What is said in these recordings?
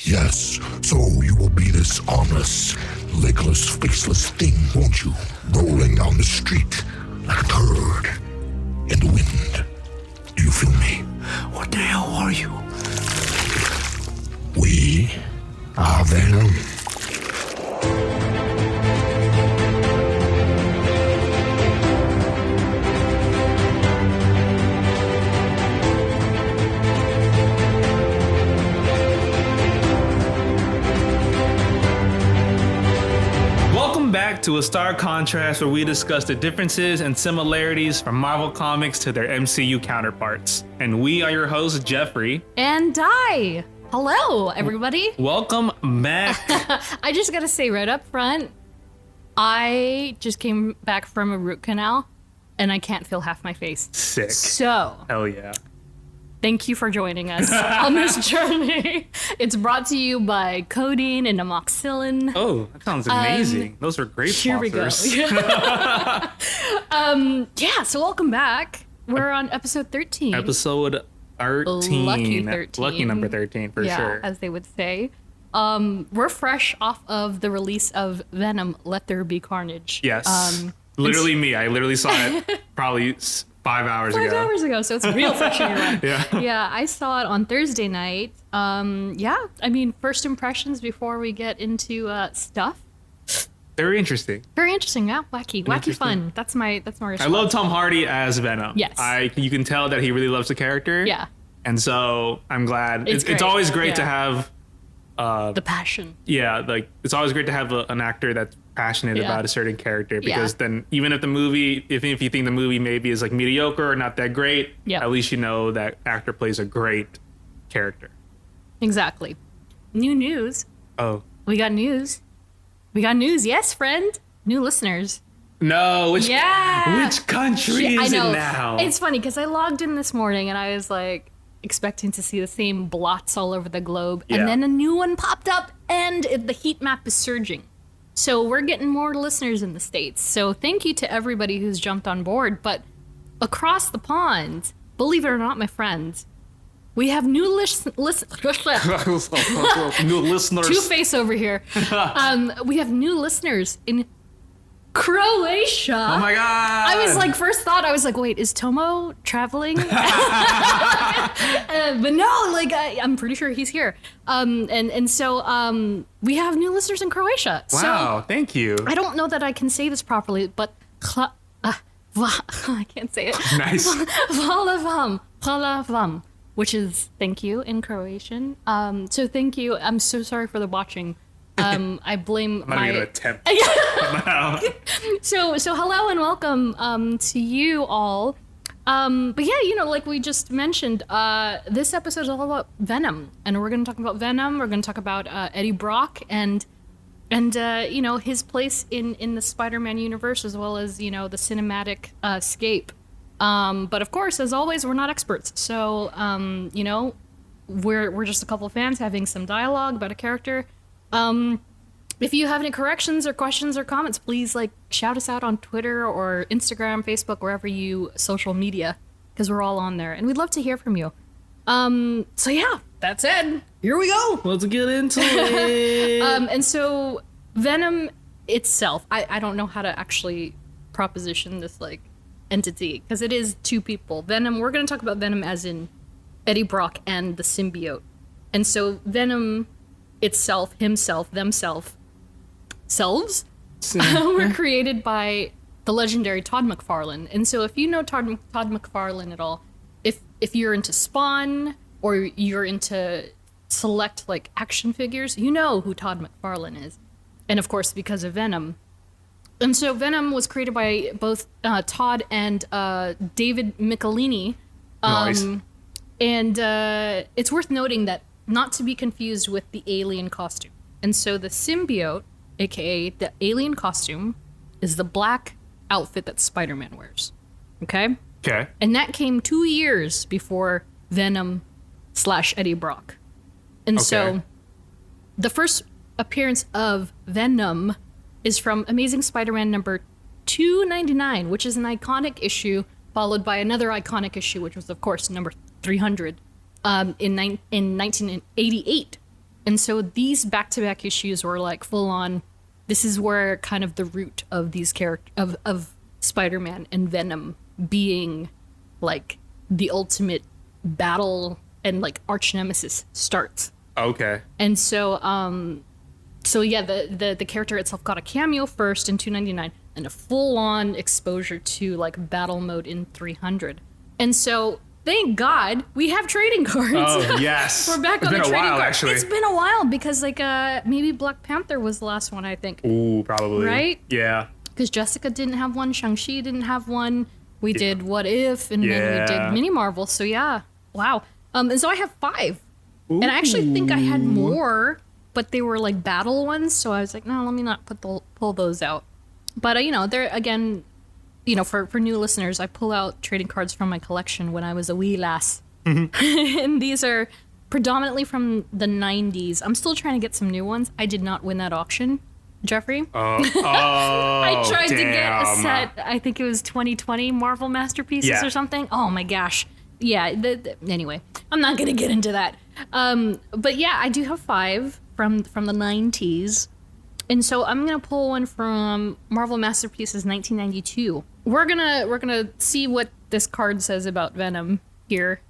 Yes, so you will be this armless, legless, faceless thing, won't you? Rolling down the street like a turd in the wind. Do you feel me? What the hell are you? We are Venom. Back to A Stark Contrast, where we discuss the differences and similarities from Marvel Comics to their MCU counterparts. And we are your hosts, Geoffrey and Dai. Hello, everybody. Welcome back. I just gotta say right up front, I just came back from a root canal, and I can't feel half my face. Sick. So, hell yeah. Thank you for joining us on this journey. It's brought to you by codeine and amoxicillin. Oh, that sounds amazing. Those are great sponsors. Here we go. Yeah, so welcome back. We're on episode 13. Episode 13. Lucky 13. Lucky number 13, for sure. As they would say. We're fresh off of the release of Venom, Let There Be Carnage. Yes. Literally me. I literally saw it probably 5 hours ago. 5 hours ago, so it's real fresh in your mind. Yeah. Yeah, I saw it on Thursday night. Yeah, I mean, first impressions before we get into stuff. Very interesting. Very interesting, yeah. Wacky fun. That's my response. I love Tom Hardy as Venom. Yes. You can tell that he really loves the character. Yeah. And so I'm glad. It's great. always great Yeah. to have the passion. Yeah, like it's always great to have an actor that's passionate about a certain character, because then even if the movie, if you think the movie maybe is like mediocre or not that great, at least you know that actor plays a great character. Exactly. New news. Oh. We got news. Yes, friend. New listeners. No, which country is it now? It's funny because I logged in this morning and I was like expecting to see the same blots all over the globe, and then a new one popped up, and the heat map is surging. So we're getting more listeners in the States. So thank you to everybody who's jumped on board. But across the pond, believe it or not, my friends, we have new listeners. New listeners. Two-Face over here. We have new listeners in Croatia. Oh my god! I was like, first thought, I was like, wait, is Tomo traveling? But no, like I'm pretty sure he's here. And so we have new listeners in Croatia. Wow, so, thank you. I don't know that I can say this properly, but I can't say it. Nice. Hvala vam, which is thank you in Croatian. So thank you. I'm so sorry for the watching. I blame I'm not even gonna attempt. So hello and welcome to you all. But yeah, like we just mentioned, this episode is all about Venom, and we're going to talk about Venom. We're going to talk about Eddie Brock and his place in the Spider-Man universe, as well as the cinematic scape. But of course, as always, we're not experts, so we're just a couple of fans having some dialogue about a character. If you have any corrections or questions or comments, please shout us out on Twitter or Instagram, Facebook, wherever you social media, because we're all on there and we'd love to hear from you. So yeah, that's it. Here we go. Let's get into it. And so Venom itself, I don't know how to actually proposition this entity, because it is two people. Venom, we're going to talk about Venom as in Eddie Brock and the symbiote. And so Venom itself, himself, themselves, were created by the legendary Todd McFarlane. And so if you know Todd McFarlane at all, if you're into Spawn or you're into select action figures, you know who Todd McFarlane is. And of course, because of Venom. And so Venom was created by both Todd and David Michelini. Nice. And it's worth noting that not to be confused with the alien costume. And so the symbiote, aka the alien costume, is the black outfit that Spider-Man wears. Okay? Okay. And that came 2 years before Venom/Eddie Brock. And so the first appearance of Venom is from Amazing Spider-Man number 299, which is an iconic issue, followed by another iconic issue, which was, of course, number 300 in 1988. And so these back-to-back issues were like full on. This is where kind of the root of these of Spider-Man and Venom being like the ultimate battle and like arch nemesis starts. Okay. And so the character itself got a cameo first in 299 and a full-on exposure to like battle mode in 300. And so thank God we have trading cards. Oh, yes. We're back it's on the been trading a while, cards. actually. It's been a while because like maybe Black Panther was the last one, I think. Ooh, probably. Right? Yeah. Because Jessica didn't have one, Shang-Chi didn't have one. We did What If, and then we did Mini Marvel. So yeah, wow. And so I have 5. Ooh. And I actually think I had more, but they were like battle ones. So I was like, no, let me not pull those out. But they're again, for new listeners, I pull out trading cards from my collection when I was a wee lass. Mm-hmm. And these are predominantly from the 90s. I'm still trying to get some new ones. I did not win that auction. Jeffrey? I tried to get a set, I think it was 2020 Marvel Masterpieces or something. Oh my gosh. Yeah, anyway, I'm not going to get into that. But yeah, I do have 5 from the 90s. And so I'm going to pull one from Marvel Masterpieces 1992. We're going to see what this card says about Venom here.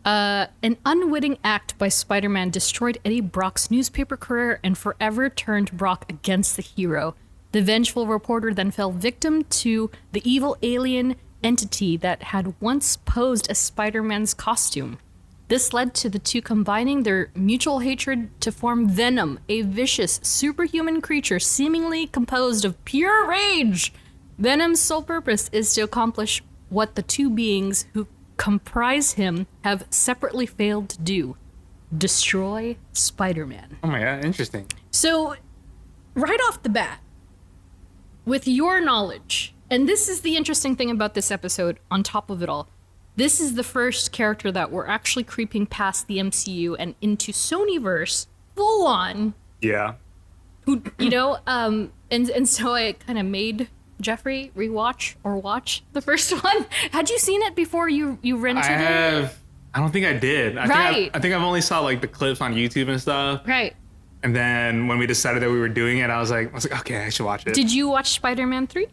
An unwitting act by Spider-Man destroyed Eddie Brock's newspaper career and forever turned Brock against the hero. The vengeful reporter then fell victim to the evil alien entity that had once posed as Spider-Man's costume. This led to the two combining their mutual hatred to form Venom, a vicious, superhuman creature seemingly composed of pure rage. Venom's sole purpose is to accomplish what the two beings who comprise him have separately failed to do: destroy Spider-Man. Oh my God, interesting. So, right off the bat, with your knowledge, and this is the interesting thing about this episode, on top of it all, this is the first character that we're actually creeping past the MCU and into Sonyverse full on. Yeah. Who, and so I kind of made Geoffrey rewatch or watch the first one. Had you seen it before you rented it? I don't think I did. I think I've only saw like the clips on YouTube and stuff. Right. And then when we decided that we were doing it, I was like, okay, I should watch it. Did you watch Spider-Man 3?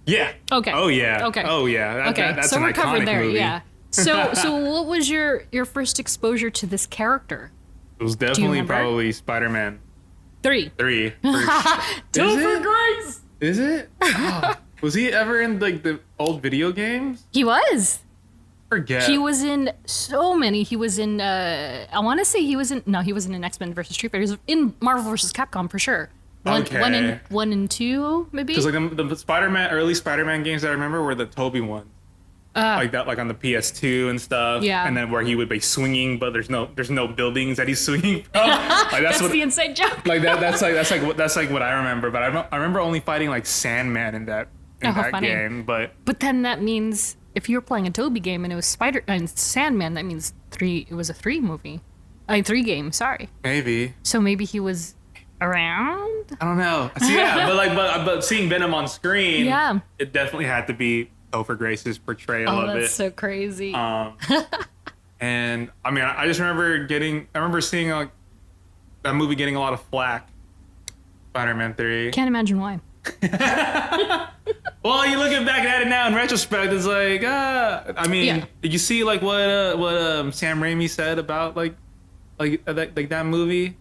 Yeah. Okay. Oh yeah. Okay. Oh yeah. That's so an we're covered iconic there. movie. Yeah. So what was your first exposure to this character? It was definitely probably Spider-Man 3. 3. Two for Grace. Is it? Oh. Was he ever in like the old video games? He was. Forget. He was in so many. He was in. I want to say he wasn't in X-Men versus Street Fighter. He was in Marvel versus Capcom for sure. One and 2 maybe. Because like the early Spider-Man games that I remember were the Tobey ones. Like that, like on the PS2 and stuff. Yeah. And then where he would be swinging, but there's no buildings that he's swinging from. Like that's the inside joke. Like that's like what I remember. But I remember only fighting like Sandman in that game. But then that means if you were playing a Tobey game and it was Sandman, that means 3. It was a 3 movie. 3 game. Sorry. Maybe. So maybe he was around. I don't know. So yeah, but seeing Venom on screen, it definitely had to be Topher Grace's portrayal of it. Oh, that's so crazy. And I mean, I just remember seeing like that movie getting a lot of flack. Spider-Man 3. Can't imagine why. Well, you looking back at it now in retrospect, it's like, I mean, did you see like what Sam Raimi said about like that movie?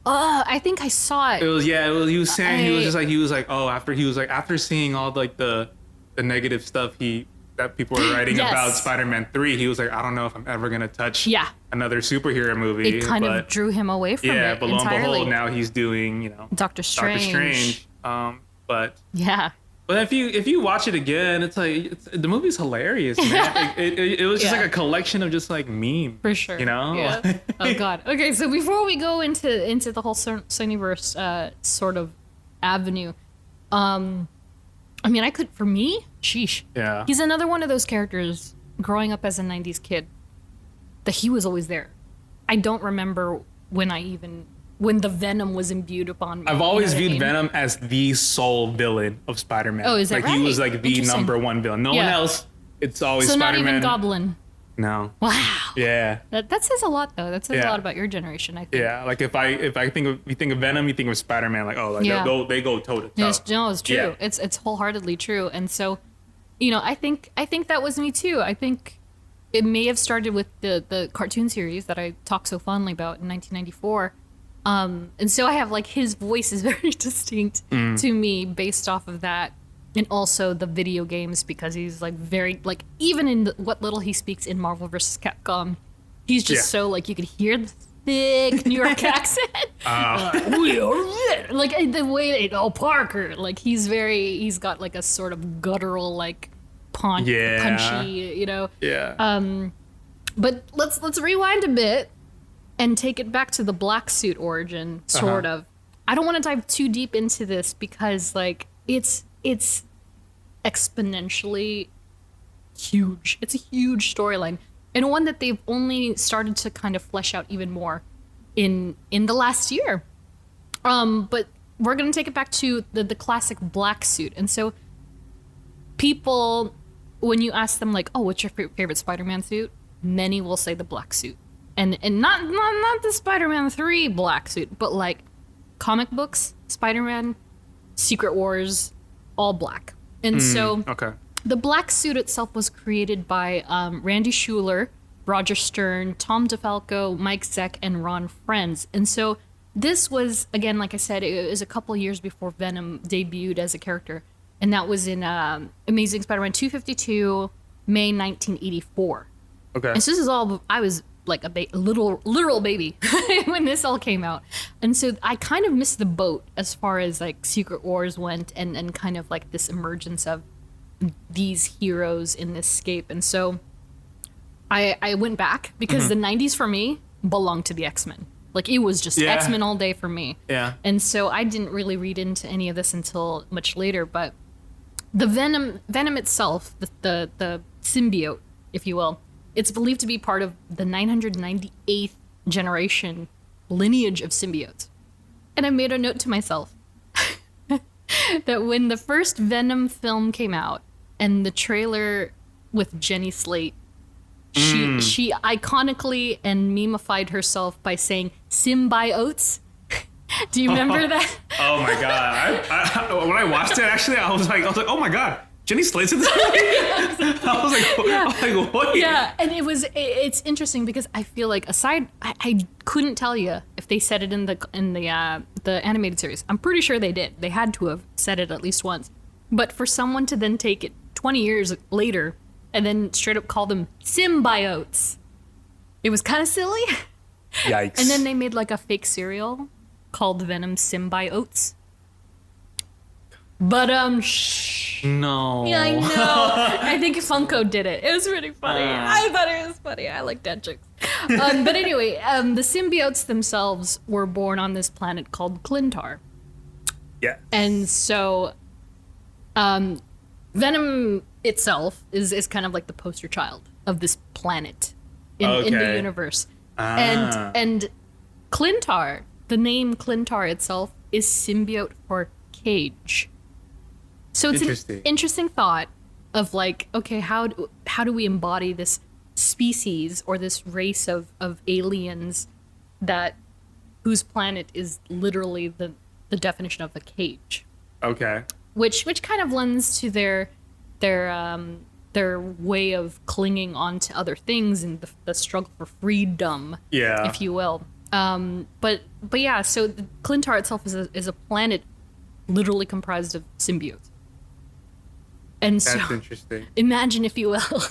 I think I saw it. It was he was saying he was like after seeing all like the negative stuff that people were writing about Spider-Man 3, he was like, I don't know if I'm ever gonna touch another superhero movie. It kind of drew him away from it. Yeah, but lo and behold, now he's doing Doctor Strange. But if you watch it again, it's like the movie's hilarious, man. It was just like a collection of just like memes. For sure. Yeah. Oh God. Okay, so before we go into the whole Sonyverse sort of avenue, I mean, for me, sheesh. Yeah. He's another one of those characters growing up as a 90s kid that he was always there. I don't remember when the Venom was imbued upon me. I've always viewed Venom as the sole villain of Spider-Man. Oh, is that right? He was like the number one villain. No one else. It's always Spider-Man. So not even Goblin. No. Wow. Yeah. That says a lot, though. That says a lot about your generation, I think. Yeah, like if I think of, you think of Venom, you think of Spider-Man, like, oh, like they go toe to toe. No, it's true. Yeah. It's wholeheartedly true. And so, I think that was me too. I think it may have started with the cartoon series that I talked so fondly about in 1994. And so I have like his voice is very distinct to me based off of that. And also the video games, because he's like very, like, even in what little he speaks in Marvel vs. Capcom, he's just so, like, you could hear the thick New York accent. We are like the way Parker, like, he's got like a sort of guttural, like, punchy, Yeah. But let's rewind a bit and take it back to the black suit origin, sort of. I don't want to dive too deep into this because, like, it's exponentially huge. It's a huge storyline, and one that they've only started to kind of flesh out even more in the last year. But we're gonna take it back to the classic black suit. And so people, when you ask them like, oh, what's your favorite Spider-Man suit? Many will say the black suit. And not the Spider-Man 3 black suit, but like comic books, Spider-Man, Secret Wars, all black. And so the black suit itself was created by Randy Schueller, Roger Stern, Tom DeFalco, Mike Zeck, and Ron Frenz. And so this was, again, like I said, it was a couple years before Venom debuted as a character. And that was in Amazing Spider-Man 252, May 1984. Okay. And so this is all, I was like a literal baby when this all came out. And so I kind of missed the boat as far as like Secret Wars went and kind of like this emergence of these heroes in this scape. And so I went back because the 90s for me belonged to the X-Men. Like it was just X-Men all day for me. Yeah. And so I didn't really read into any of this until much later, but the Venom itself, the symbiote, if you will, it's believed to be part of the 998th generation lineage of symbiotes. And I made a note to myself that when the first Venom film came out and the trailer with Jenny Slate, she iconically and memeified herself by saying symbiotes. Do you remember that? Oh my god! I when I watched it, actually, I was like, oh my god, Jenny Slate's in this movie. I was like, what? Yeah, and it's interesting because I feel like I couldn't tell you if they said it in the animated series. I'm pretty sure they did. They had to have said it at least once. But for someone to then take it 20 years later and then straight up call them symbiotes, it was kind of silly. Yikes! And then they made like a fake cereal called Venom Symbiotes. But no. Yeah, I know. I think Funko did it. It was really funny. I thought it was funny. I like dad jokes. But anyway, the symbiotes themselves were born on this planet called Clintar. Yeah. And so, Venom itself is kind of like the poster child of this planet in the universe. And Clintar, the name Clintar itself, is symbiote for cage. So it's an interesting thought of like, okay, how do we embody this species or this race of aliens whose planet is literally the definition of a cage? Okay. Which kind of lends to their way of clinging on to other things and the struggle for freedom, if you will. But yeah, so Clintar itself is a planet literally comprised of symbiotes. And so, that's interesting. Imagine, if you will,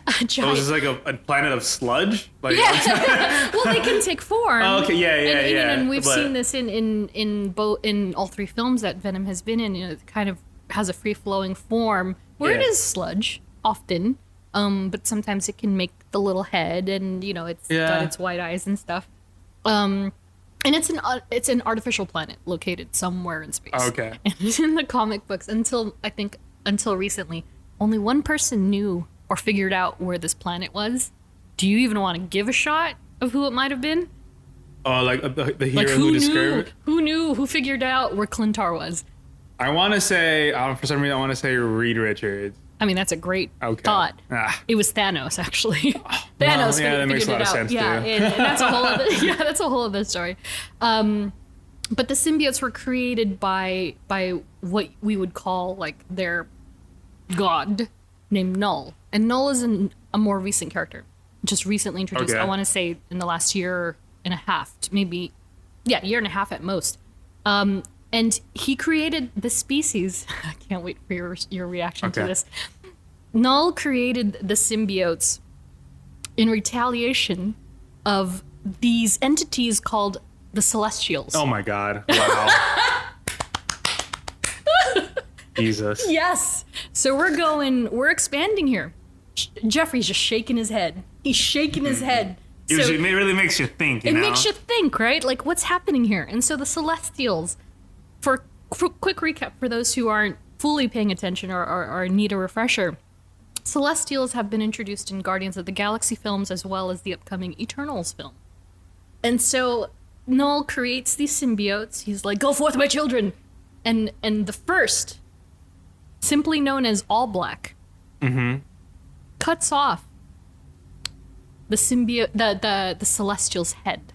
a giant... Oh, is this like a planet of sludge? Like, well, they can take form. Oh, okay, yeah. And we've seen this in all three films that Venom has been in. It kind of has a free-flowing form where it is sludge often, but sometimes it can make the little head, and it's got its white eyes and stuff. And it's an artificial planet located somewhere in space. Okay. And in the comic books, until recently, only one person knew or figured out where this planet was. Do you even want to give a shot of who it might have been? Oh, like the hero who described it? Who figured out where Clintar was? I want to say, for some reason, I want to say Reed Richards. I mean, that's a great thought. It was Thanos, actually. Thanos that makes a lot of sense, yeah, and that's a whole other, that's a whole other story. But the symbiotes were created by what we would call like their god named Null. And Null is a more recent character, just recently introduced. I want to say in the last year and a half, maybe, year and a half at most. And he created the species. I can't wait for your reaction to this. Null created the symbiotes in retaliation of these entities called the Celestials. Oh my God! Wow. Jesus. Yes. So we're expanding here. Geoffrey's just shaking his head. He's shaking his head. So it really makes you think. It makes you think, right? Like, what's happening here? And so the Celestials, for quick recap for those who aren't fully paying attention or need a refresher, Celestials have been introduced in Guardians of the Galaxy films as well as the upcoming Eternals film. And so Null creates these symbiotes. He's like, go forth, my children. And the first, simply known as All Black, cuts off the symbiote, the Celestial's head.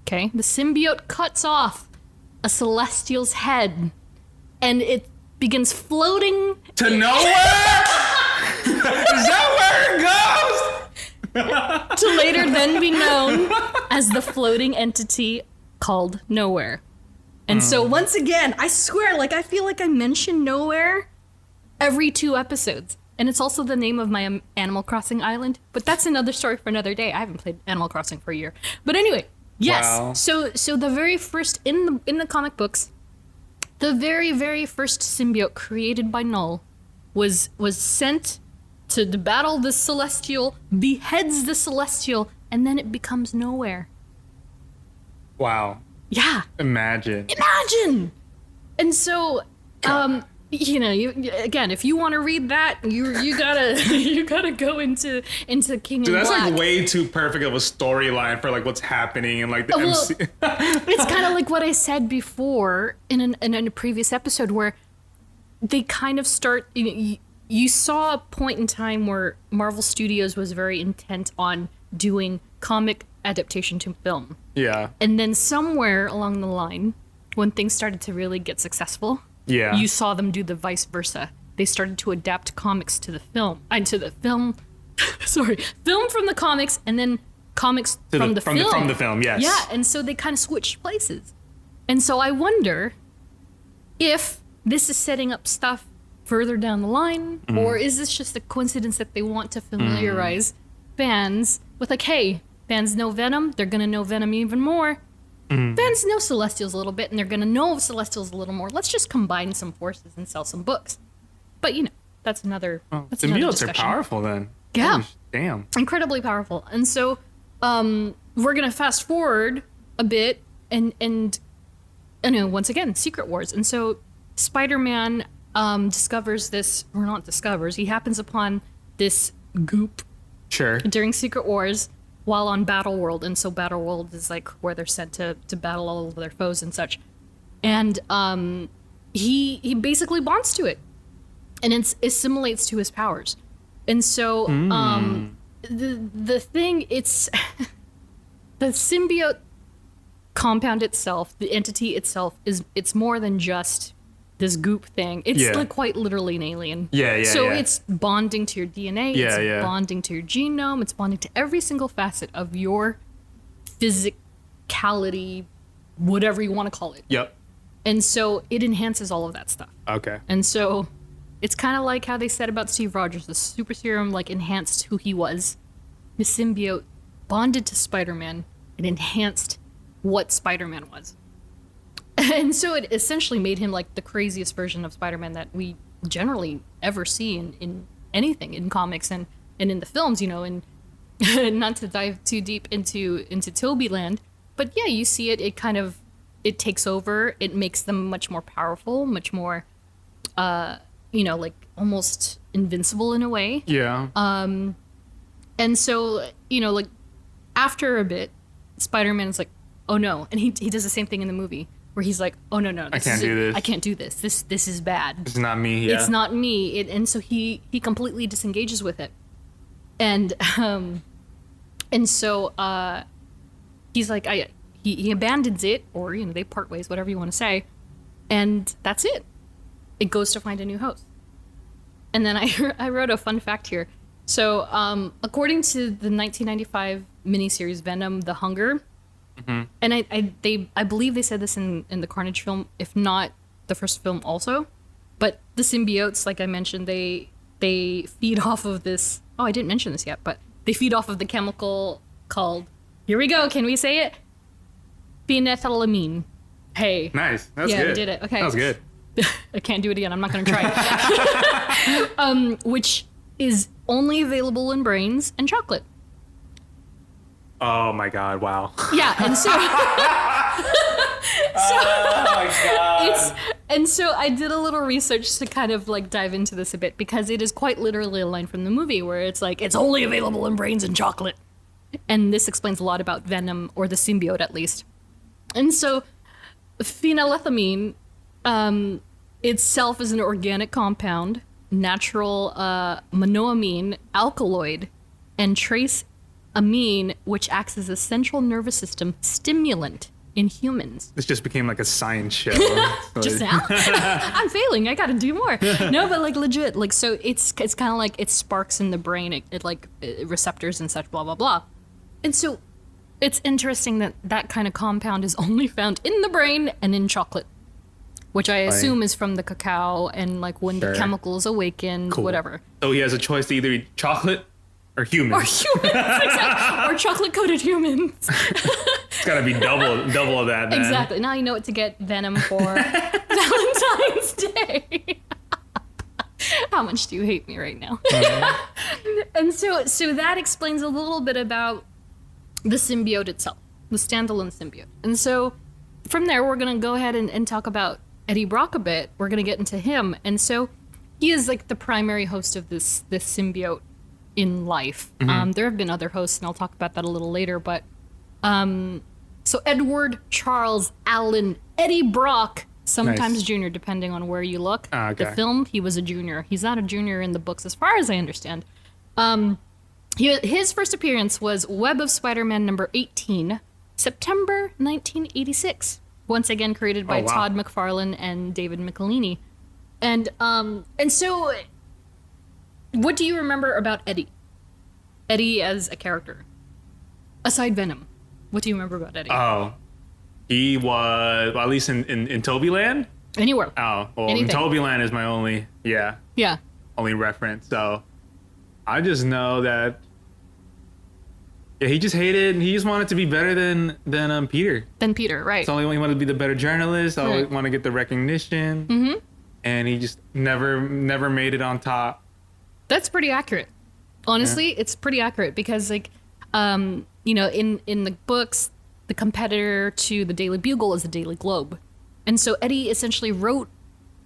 Okay? The symbiote cuts off a Celestial's head, and it begins floating to nowhere. Is that where it goes? To later then be known as the floating entity called Nowhere. And so once again, I swear, like, I feel like I mention Nowhere every 2 episodes. And it's also the name of my Animal Crossing island, but that's another story for another day. I haven't played Animal Crossing for a year. But anyway, yes. Wow. So the very first in the comic books, the very, very first symbiote created by Null was sent to battle the Celestial, beheads the Celestial, and then it becomes Nowhere. Wow. Yeah. Imagine. And so, again, if you want to read that, you gotta go into King and Black. That's like way too perfect of a storyline for like what's happening and like the MC. It's kind of like what I said before in a previous episode where they kind of start. You saw a point in time where Marvel Studios was very intent on doing comic adaptation to film. Yeah. And then somewhere along the line, when things started to really get successful, you saw them do the vice versa. They started to adapt comics to the film. Film from the comics, and then comics from the film. From the film, yes. Yeah, and so they kind of switched places. And so I wonder if this is setting up stuff further down the line, or is this just a coincidence that they want to familiarize fans with, like, hey, fans know Venom, they're going to know Venom even more. Fans know Celestials a little bit, and they're going to know Celestials a little more. Let's just combine some forces and sell some books. But, that's another symbiotes are powerful then. Yeah. Holy damn. Incredibly powerful. And so we're going to fast forward a bit and once again, Secret Wars. And so Spider-Man discovers this, or not discovers, he happens upon this goop during Secret Wars while on Battle World. And so Battle World is like where they're sent to battle all of their foes and such. And he basically bonds to it and assimilates to his powers. And so the thing, it's the symbiote compound itself, the entity itself, it's more than just this goop thing. It's like quite literally an alien. So it's bonding to your DNA, it's bonding to your genome, it's bonding to every single facet of your physicality, whatever you want to call it. Yep. And so it enhances all of that stuff. Okay. And so it's kind of like how they said about Steve Rogers, the super serum like enhanced who he was. The symbiote bonded to Spider-Man and enhanced what Spider-Man was. And so it essentially made him like the craziest version of Spider-Man that we generally ever see in anything, in comics and in the films, and not to dive too deep into Toby land, but yeah, you see it it takes over, it makes them much more powerful, much more like almost invincible in a way. Yeah. And so, like after a bit, Spider-Man is like, oh no, and he does the same thing in the movie. where he's like, oh no, I can't do this. I can't do this. This is bad. It's not me. Yeah. It's not me. And so he completely disengages with it, and so he's like, he abandons it, or they part ways, whatever you want to say, and that's it. It goes to find a new host. And then I wrote a fun fact here. So according to the 1995 miniseries Venom: The Hunger. And I believe they said this in the Carnage film, if not the first film also. But the symbiotes, like I mentioned, they feed off of this. Oh, I didn't mention this yet, but they feed off of the chemical called, here we go, can we say it? Phenethylamine. Hey. Nice. That's good. Yeah, we did it. Okay. That was good. I can't do it again. I'm not going to try. Which is only available in brains and chocolate. Oh my God! Wow. Yeah, and so, oh my God. And so I did a little research to kind of like dive into this a bit, because it is quite literally a line from the movie where it's like, it's only available in brains and chocolate. And this explains a lot about Venom, or the symbiote at least. And so phenylethylamine itself is an organic compound, natural monoamine alkaloid, and trace amine, which acts as a central nervous system stimulant in humans. This just became like a science show. Just now? I'm failing. I gotta do more. No, but like legit. Like, so it's kind of like it sparks in the brain, receptors and such, blah, blah, blah. And so it's interesting that kind of compound is only found in the brain and in chocolate, which I assume is from the cacao and like when the chemicals awaken, whatever. So he has a choice to either eat chocolate or humans. Exactly. Or chocolate-coated humans. It's gotta be double of that, man. Exactly. Now you know what to get Venom for Valentine's Day. How much do you hate me right now? And so that explains a little bit about the symbiote itself, the standalone symbiote. And so from there, we're going to go ahead and talk about Eddie Brock a bit. We're going to get into him. And so he is like the primary host of this symbiote in life. There have been other hosts, and I'll talk about that a little later. But so Edward Charles Allen Eddie Brock, sometimes junior, depending on where you look. Okay. The film, he was a junior. He's not a junior in the books, as far as I understand. His first appearance was Web of Spider-Man number 18, September 1986. Once again created by Todd McFarlane and David Michelinie. And so, what do you remember about Eddie? Eddie as a character, aside Venom. What do you remember about Eddie? Oh, he was, well, at least in Tobyland? Anywhere. Oh, well, in Tobyland is my only reference. So I just know that he just hated, he just wanted to be better than Peter. Than Peter, right. So he wanted to be the better journalist. I want to get the recognition. Mm-hmm. And he just never made it on top. That's pretty accurate. Honestly, it's pretty accurate because, like, in the books, the competitor to the Daily Bugle is the Daily Globe. And so Eddie essentially wrote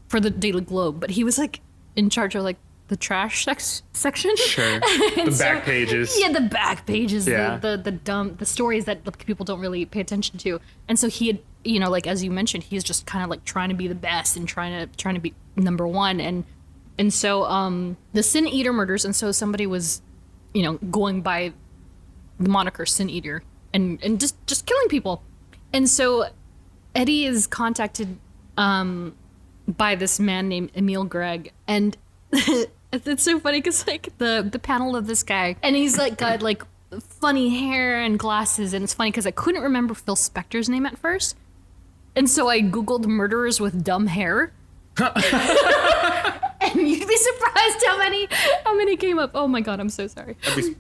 for the Daily Globe, but he was, like, in charge of, like, the trash section. Sure. The back pages. Yeah, the back pages. Yeah. The stories that people don't really pay attention to. And so he had, like, as you mentioned, he's just kind of, like, trying to be the best and trying to be number one. And so the Sin Eater murders, and so somebody was, going by the moniker Sin Eater and just killing people. And so Eddie is contacted by this man named Emil Gregg, and it's so funny because, like, the panel of this guy, and he's like got like funny hair and glasses, and it's funny because I couldn't remember Phil Spector's name at first, and so I googled murderers with dumb hair. And you'd be surprised how many came up. Oh my god, I'm so sorry.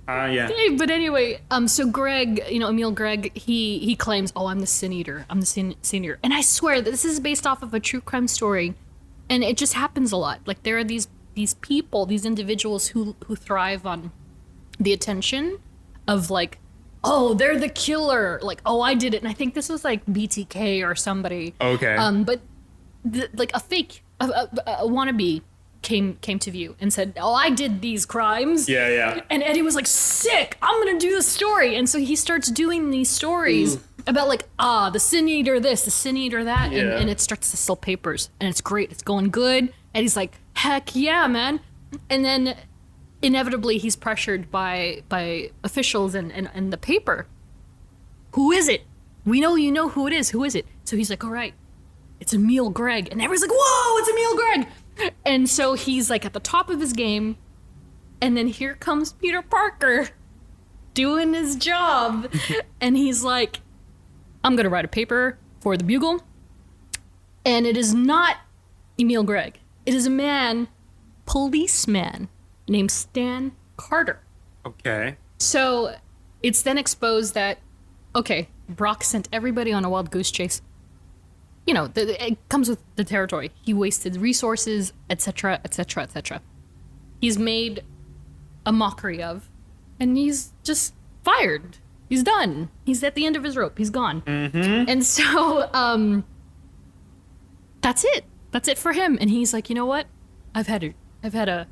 Yeah. But anyway, so Greg, Emil Gregg, he claims, I'm the Sin Eater. I'm the Sin Eater. And I swear that this is based off of a true crime story, and it just happens a lot. Like, there are these people, these individuals who thrive on the attention of, like, they're the killer. Like, I did it. And I think this was like BTK or somebody. Okay. But like a fake, a wannabe came to view and said, "Oh, I did these crimes." Yeah. And Eddie was like, "Sick! I'm gonna do the story." And so he starts doing these stories about like, the Sin Eater this, the Sin Eater that, and it starts to sell papers, and it's great. It's going good. Eddie's like, "Heck yeah, man!" And then inevitably he's pressured by officials and the paper. "Who is it? We know you know who it is. Who is it?" So he's like, "All right, it's Emil Gregg." And everyone's like, "Whoa, it's Emil Gregg!" And so he's like at the top of his game, and then here comes Peter Parker doing his job. And he's like, "I'm gonna write a paper for the Bugle, and it is not Emil Gregg. It is a policeman named Stan Carter." Okay. So it's then exposed that, okay, Brock sent everybody on a wild goose chase. You know, it comes with the territory. He wasted resources, etc., etc., etc. He's made a mockery of, and he's just fired. He's done. He's at the end of his rope. He's gone. Mm-hmm. And so, that's it. That's it for him. And he's like, "You know what? I've had a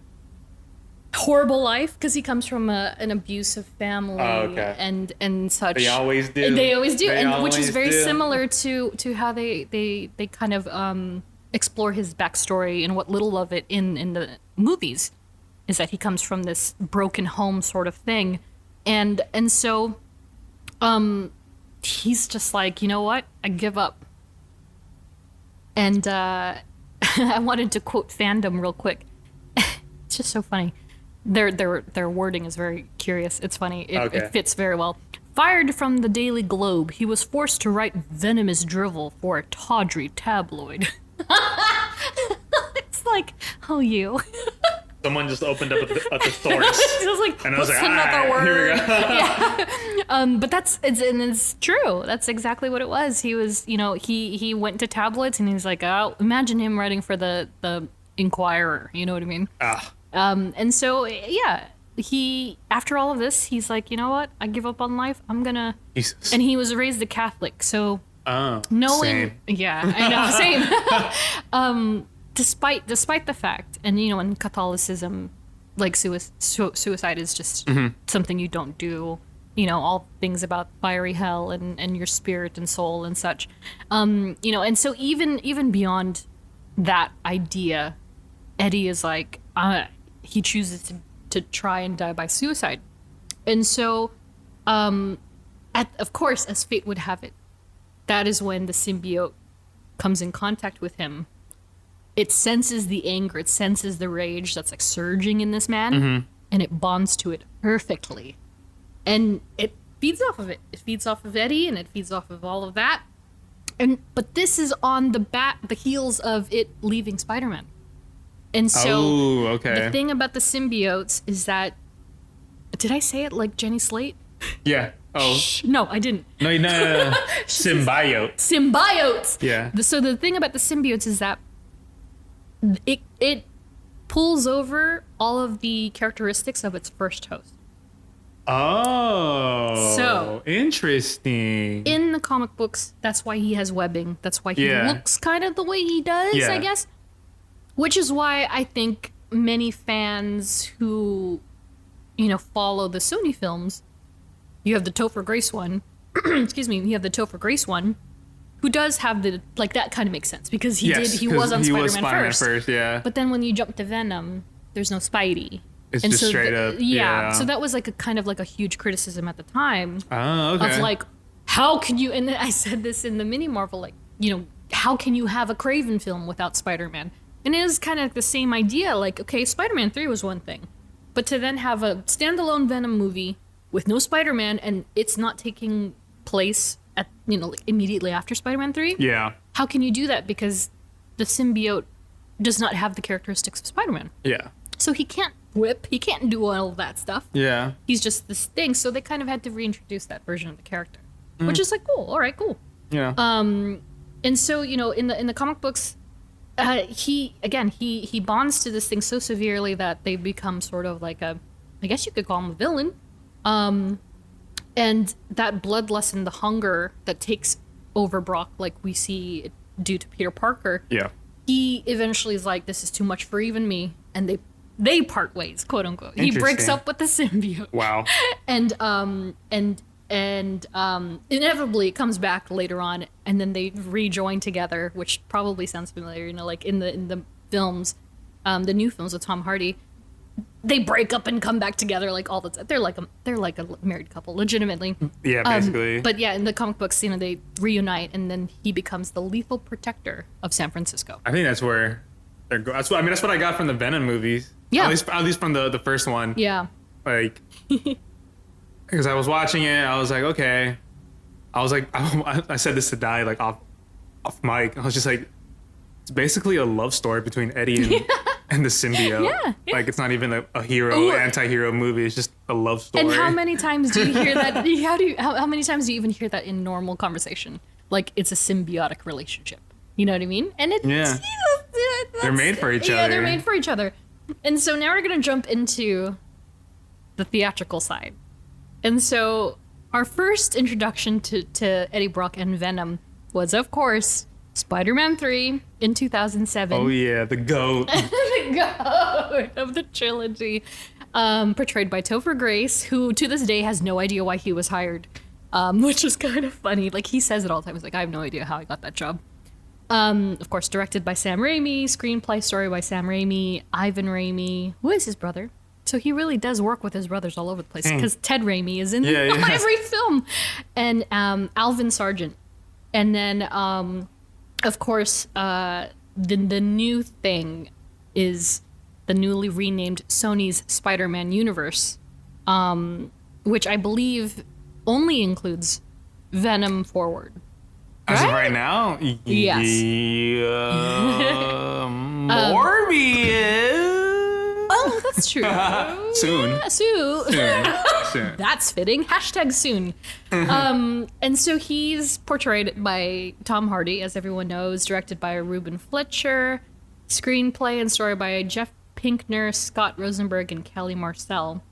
horrible life," because he comes from an abusive family and such. They always do. They always do, which is very similar to how they kind of explore his backstory and what little of it in the movies is that he comes from this broken home sort of thing, and so he's just like, "You know what? I give up." And I wanted to quote fandom real quick. It's just so funny. Their wording is very curious. It's funny. It fits very well. "Fired from the Daily Globe, he was forced to write venomous drivel for a tawdry tabloid." It's like, oh, you. Someone just opened up a thesaurus. I was like, and I was like, another word. Here we go. Yeah. But it's true. That's exactly what it was. He was, he went to tabloids, and he's like, oh, imagine him writing for the Inquirer. You know what I mean? And so, yeah, he, after all of this, he's like, "You know what? I give up on life. I'm gonna..." Jesus. And he was raised a Catholic, so knowing... Same. Yeah, I know, same. Despite the fact, and, in Catholicism, like, suicide is just something you don't do, all things about fiery hell and your spirit and soul and such. And so even beyond that idea, Eddie is like... he chooses to try and die by suicide. And so, of course, as fate would have it, that is when the symbiote comes in contact with him. It senses the anger, it senses the rage that's like surging in this man, and it bonds to it perfectly. And it feeds off of it. It feeds off of Eddie, and it feeds off of all of that. But this is on the heels of it leaving Spider-Man. And so the thing about the symbiotes is that... Did I say it like Jenny Slate? Yeah. Oh. No, I didn't. No. Symbiote. Symbiotes! Yeah. So the thing about the symbiotes is that it pulls over all of the characteristics of its first host. Oh. So interesting. In the comic books, that's why he has webbing. That's why he looks kind of the way he does, I guess. Which is why I think many fans who, follow the Sony films, you have the Topher Grace one, you have the Topher Grace one, who does have that kind of makes sense, because he was on Spider-Man first. Yeah. But then when you jump to Venom, there's no Spidey. It's just straight up. Yeah. So that was like a kind of like a huge criticism at the time. Oh, okay. Of like, how can you, and I said this in the mini Marvel, like, how can you have a Craven film without Spider-Man? And it was kind of the same idea, like, okay, Spider-Man 3 was one thing, but to then have a standalone Venom movie with no Spider-Man, and it's not taking place at, immediately after Spider-Man 3? Yeah. How can you do that? Because the symbiote does not have the characteristics of Spider-Man. Yeah. So he can't whip, he can't do all of that stuff. Yeah. He's just this thing, so they kind of had to reintroduce that version of the character, which is like, cool, all right, cool. Yeah. And so, in the comic books, he bonds to this thing so severely that they become sort of like I guess you could call him a villain. And that bloodlust, the hunger that takes over Brock, like we see it do to Peter Parker. Yeah. He eventually is like, this is too much for even me. and they part ways, quote unquote. He breaks up with the symbiote. Wow. And inevitably it comes back later on, and then they rejoin together, which probably sounds familiar. You know, like in the films, the new films with Tom Hardy, they break up and come back together like all the time. They're like a married couple, legitimately. Yeah, basically. But yeah, in the comic books, you know, they reunite, and then he becomes the lethal protector of San Francisco. I think that's where they're going. That's what I got from the Venom movies. Yeah. At least from the first one. Yeah. Like, because I was watching it, I was like, okay. I said this to Dai, like off mic. I was just like, it's basically a love story between Eddie and the symbiote. Yeah. Like, it's not even a hero, anti-hero movie. It's just a love story. And how many times do you hear that? How many times do you even hear that in normal conversation? Like, it's a symbiotic relationship. You know what I mean? And it's they're made for each other. Yeah, they're made for each other. And so now we're gonna jump into the theatrical side. And so our first introduction to Eddie Brock and Venom was, of course, Spider-Man 3 in 2007. Oh yeah, the GOAT. The GOAT of the trilogy. Portrayed by Topher Grace, who to this day has no idea why he was hired, which is kind of funny. Like, he says it all the time. He's like, I have no idea how I got that job. Of course, directed by Sam Raimi, screenplay story by Sam Raimi, Ivan Raimi, who is his brother. So he really does work with his brothers all over the place, because Ted Raimi is in every film. And Alvin Sargent. And then, of course, the new thing is the newly renamed Sony's Spider-Man universe, which I believe only includes Venom forward. As of right now? Yes. Morbius. Oh, that's true. Soon. That's fitting. #soon. And so he's portrayed by Tom Hardy, as everyone knows, directed by Ruben Fletcher, screenplay and story by Jeff Pinkner, Scott Rosenberg, and Kelly Marcel.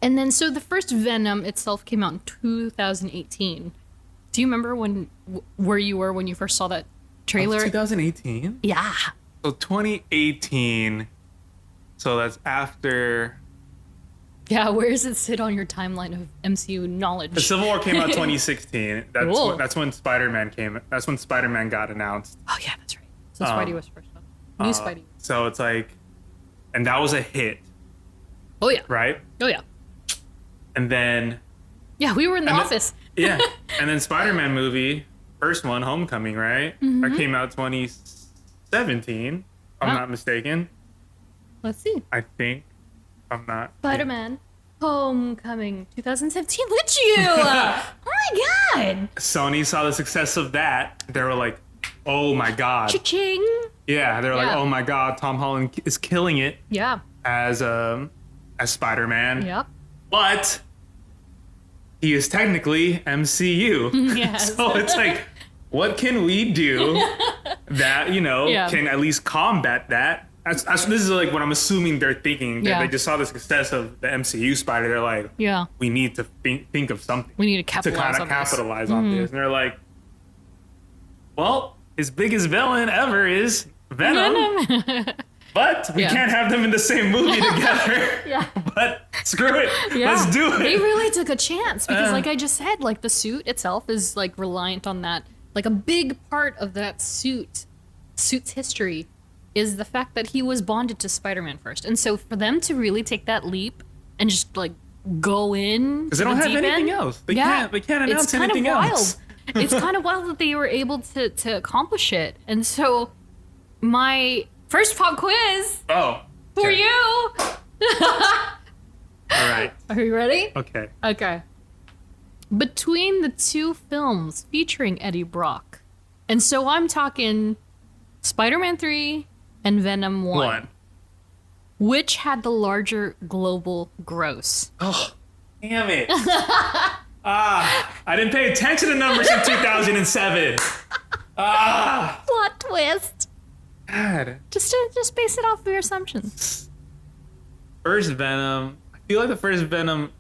And then, so the first Venom itself came out in 2018. Do you remember where you were when you first saw that trailer? 2018? Yeah. So 2018. So that's after. Yeah, where does it sit on your timeline of MCU knowledge? The Civil War came out 2016. That's when Spider-Man came. That's when Spider-Man got announced. Oh yeah, that's right. So Spidey was first one. New Spidey. So it's like, and that was a hit. Oh yeah. Right? Oh yeah. And then. Yeah, we were in the office. Yeah, and then Spider-Man movie, first one, Homecoming, right? Mm-hmm. That came out 2017, if I'm not mistaken. Let's see. I think. I'm not. Spider-Man Homecoming 2017. Look at you! Oh my god! Sony saw the success of that. They were like, oh my god. Cha-ching! Yeah, they were like, oh my god, Tom Holland is killing it. Yeah. As Spider-Man. Yep. But he is technically MCU. Yes. So it's like, what can we do that, can at least combat that? This is like what I'm assuming they're thinking. That they just saw the success of the MCU Spider. They're like, we need to think of something. We need to capitalize on this. And they're like, well, his biggest villain ever is Venom. But we can't have them in the same movie together. But screw it. Let's do it. They really took a chance because, like I just said, like the suit itself is like reliant on that. Like a big part of that suit's history is the fact that he was bonded to Spider-Man first. And so for them to really take that leap and just like go in, because they don't have anything else. They can't announce anything else. It's kind of wild that they were able to accomplish it. And so my first pop quiz for you. All right. Are you ready? Okay. Between the two films featuring Eddie Brock, and so I'm talking Spider-Man 3 and Venom 1. Which had the larger global gross? Oh, damn it. I didn't pay attention to numbers in 2007. Plot twist. God. Just base it off of your assumptions. First Venom. I feel like the first Venom,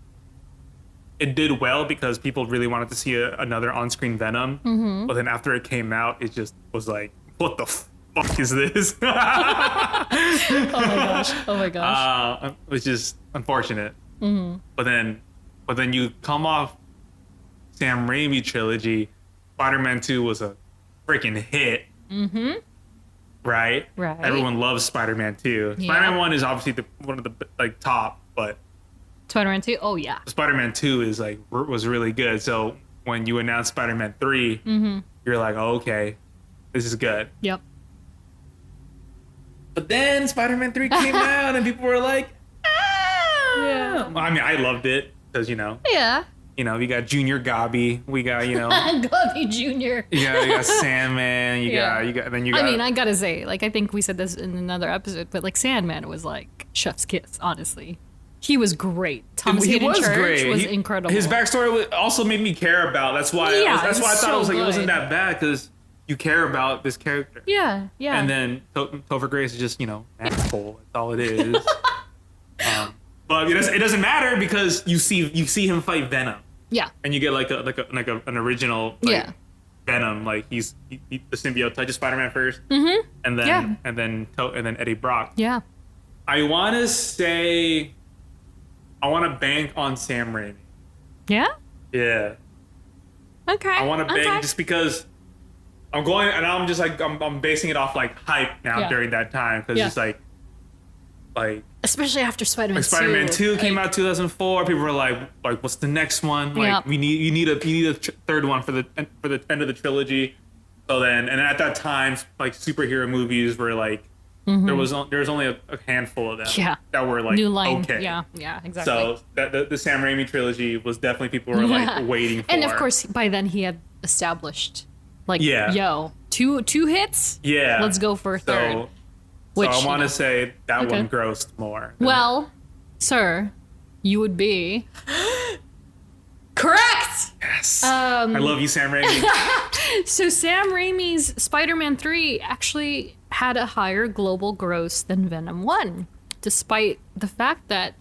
it did well because people really wanted to see another on-screen Venom. Mm-hmm. But then after it came out, it just was like, what the fuck is this? Oh my gosh. Which is unfortunate. But then you come off Sam Raimi trilogy. Spider-Man 2 was a freaking hit. Right. Everyone loves Spider-Man 2. Yeah. Spider-Man 1 is obviously one of the like top, but Spider-Man 2. Oh yeah. Spider-Man 2 is was really good. So when you announce Spider-Man 3, you're like, oh, okay, this is good. Yep. But then Spider-Man 3 came out and people were like, Yeah. I mean, I loved it because, Yeah. We got Junior Gobby. We got, Gobby Jr. you got Sandman. You got. I mean, I gotta say, like, I think we said this in another episode, but like Sandman was like chef's kiss, honestly. He was great. Thomas Hayden Church was incredible. His backstory also made me care about. That's why. That's why I thought it was like it wasn't that bad because you care about this character. Yeah. And then Topher Grace is just asshole. That's all it is. But it doesn't matter because you see him fight Venom. Yeah. And you get like an original Venom, like he's the symbiote touches Spider-Man first, and then Eddie Brock. Yeah. I want to say, I want to bank on Sam Raimi. Yeah. Yeah. Okay. I want to bank just because I'm going, and I'm just like I'm basing it off like hype now during that time because it's like especially after Spider-Man 2. Spider-Man 2 came out 2004. People were like what's the next one? Like you need a third one for the end of the trilogy. So then, and at that time, like superhero movies were like there was only a handful of them that were like new line. Okay. Yeah, exactly. So the Sam Raimi trilogy was definitely people were like waiting for. And of course, by then he had established two hits. Yeah, let's go for a third. So I want to say that one grossed more. Well, sir, you would be correct. Yes. I love you, Sam Raimi. So Sam Raimi's Spider-Man 3 actually had a higher global gross than Venom 1, despite the fact that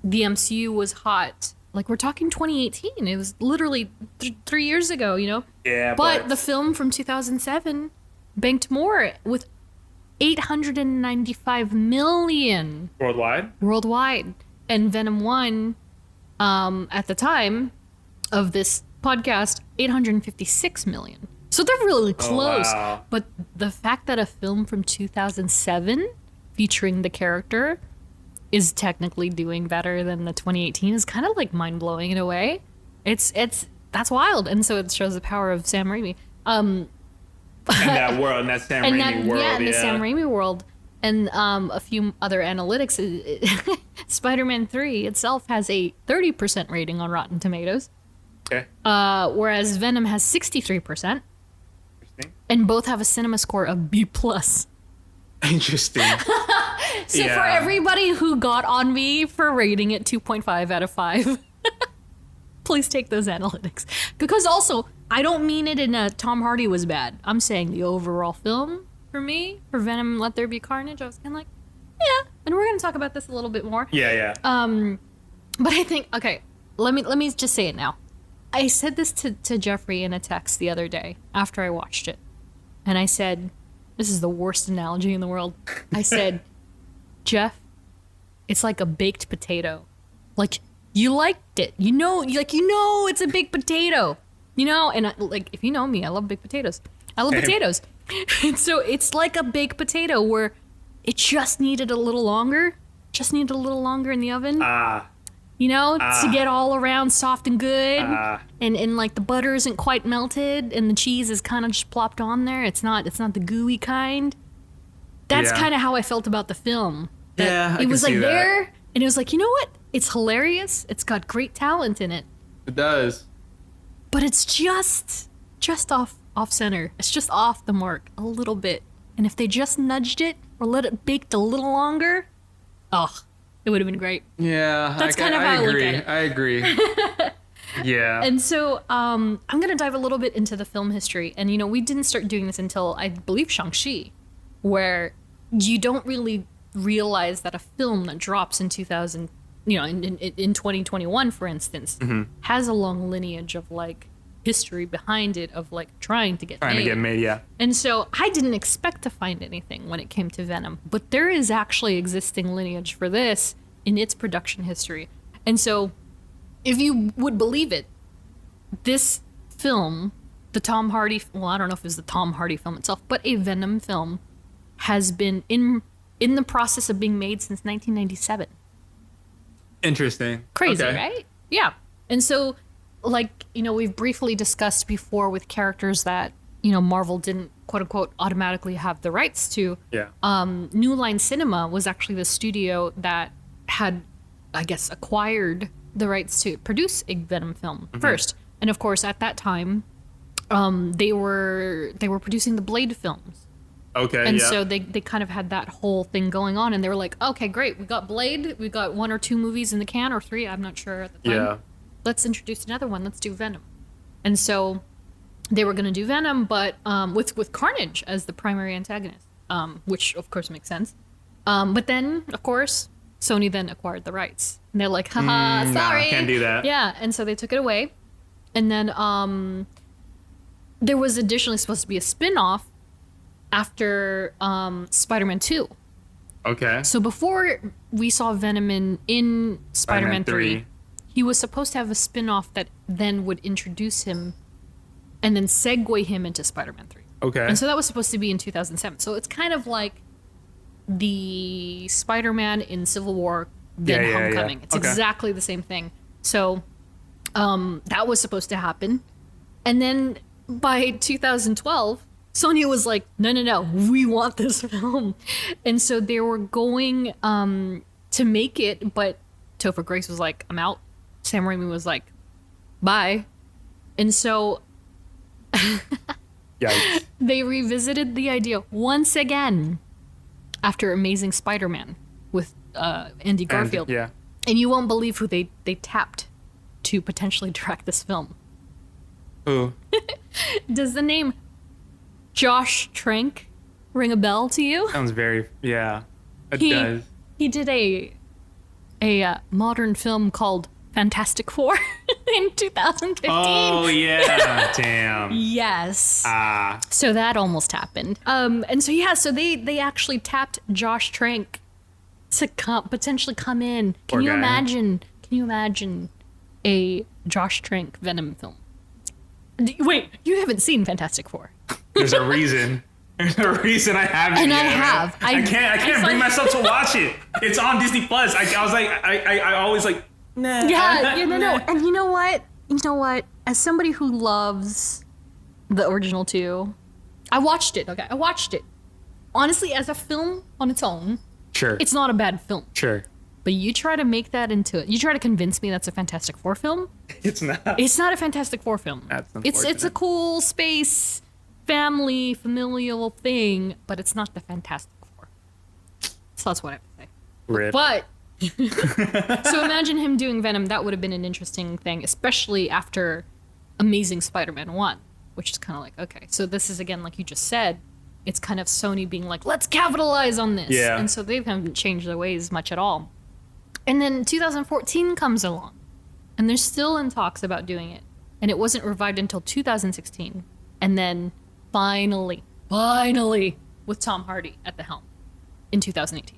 the MCU was hot. Like, we're talking 2018. It was literally 3 years ago, Yeah, but the film from 2007 banked more with 895 million worldwide, and Venom 1 at the time of this podcast 856 million. So they're really close. Oh, wow. But the fact that a film from 2007 featuring the character is technically doing better than the 2018 is kind of like mind-blowing in a way. That's wild, and so it shows the power of Sam Raimi. In that world, in that Sam Raimi world. Yeah, in the Sam Raimi world. And a few other analytics. Spider-Man 3 itself has a 30% rating on Rotten Tomatoes. Okay. Whereas Venom has 63%. Interesting. And both have a cinema score of B+. Interesting. So for everybody who got on me for rating it 2.5 out of 5, please take those analytics. Because also, I don't mean it in a Tom Hardy was bad. I'm saying the overall film, for me, for Venom Let There Be Carnage, I was kind of like, yeah. And we're going to talk about this a little bit more. Yeah. But I think, okay, let me just say it now. I said this to Geoffrey in a text the other day after I watched it. And I said, this is the worst analogy in the world. I said, Jeff, it's like a baked potato. Like, you liked it. You know it's a baked potato. And if you know me, I love baked potatoes. I love potatoes. And so it's like a baked potato where it just needed a little longer. In the oven. To get all around soft and good. And like the butter isn't quite melted and the cheese is kind of just plopped on there. It's not the gooey kind. That's kind of how I felt about the film. It was like there, and it was like, you know what? It's hilarious. It's got great talent in it. It does. But it's just off center. It's just off the mark a little bit. And if they just nudged it or let it bake a little longer, it would have been great. Yeah, that's kind of how I look at it. I agree. Yeah. And so I'm going to dive a little bit into the film history. And, we didn't start doing this until, I believe, Shang-Chi, where you don't really realize that a film that drops in 2000, in 2021, for instance, has a long lineage of, like, history behind it of like trying to get made, yeah. And so I didn't expect to find anything when it came to Venom, but there is actually existing lineage for this in its production history. And so if you would believe it, this film, the Tom Hardy, well, I don't know if it was the Tom Hardy film itself, but a Venom film has been in the process of being made since 1997. Interesting. Crazy, right? Yeah. And so, like, you know, we've briefly discussed before with characters that, you know, Marvel didn't, quote unquote, automatically have the rights to. Yeah. New Line Cinema was actually the studio that had, I guess, acquired the rights to produce a Venom film first. And of course, at that time, they were producing the Blade films. Okay. And so they kind of had that whole thing going on, and they were like, okay, great, we got Blade, we got 1 or 2 movies in the can, or 3, I'm not sure at the time. Yeah. Let's introduce another one. Let's do Venom. And so they were going to do Venom, but with Carnage as the primary antagonist, which of course makes sense. But then, of course, Sony then acquired the rights, and they're like, haha, sorry, nah, can't do that. Yeah, and so they took it away, and then there was additionally supposed to be a spin-off after Spider-Man 2. Okay. So before we saw Venom in Spider-Man 3, he was supposed to have a spin-off that then would introduce him and then segue him into Spider-Man 3. Okay. And so that was supposed to be in 2007. So it's kind of like the Spider-Man in Civil War, then Homecoming. It's exactly the same thing. So that was supposed to happen. And then by 2012, Sony was like, no, we want this film. And so they were going to make it, but Topher Grace was like, I'm out. Sam Raimi was like, bye. And so they revisited the idea once again after Amazing Spider-Man with Andy Garfield. And you won't believe who they tapped to potentially direct this film. Who? Does the name Josh Trank ring a bell to you? Sounds very, it does. He did a modern film called Fantastic Four in 2015. Oh, yeah. Damn. Yes. So that almost happened. And so they actually tapped Josh Trank to potentially come in. Can you imagine a Josh Trank Venom film? Wait, you haven't seen Fantastic Four. There's a reason. There's a reason I haven't. And yet, I have. I can't bring myself to watch it. It's on Disney Plus. I was like, I always like, nah. Yeah, no. And you know what? As somebody who loves the original 2, I watched it. Okay, I watched it. Honestly, as a film on its own, sure, it's not a bad film. Sure. But you try to make that into it. You try to convince me that's a Fantastic Four film. It's not. It's not a Fantastic Four film. That's unfortunate. It's a cool space, family, familial thing, but it's not the Fantastic Four. So that's what I have to say. Rip. But so imagine him doing Venom. That would have been an interesting thing, especially after Amazing Spider-Man 1, which is kind of like, okay, so this is, again, like you just said, it's kind of Sony being like, let's capitalize on this. Yeah. And so they haven't changed their ways much at all. And then 2014 comes along, and they're still in talks about doing it. And it wasn't revived until 2016. And then finally, with Tom Hardy at the helm in 2018.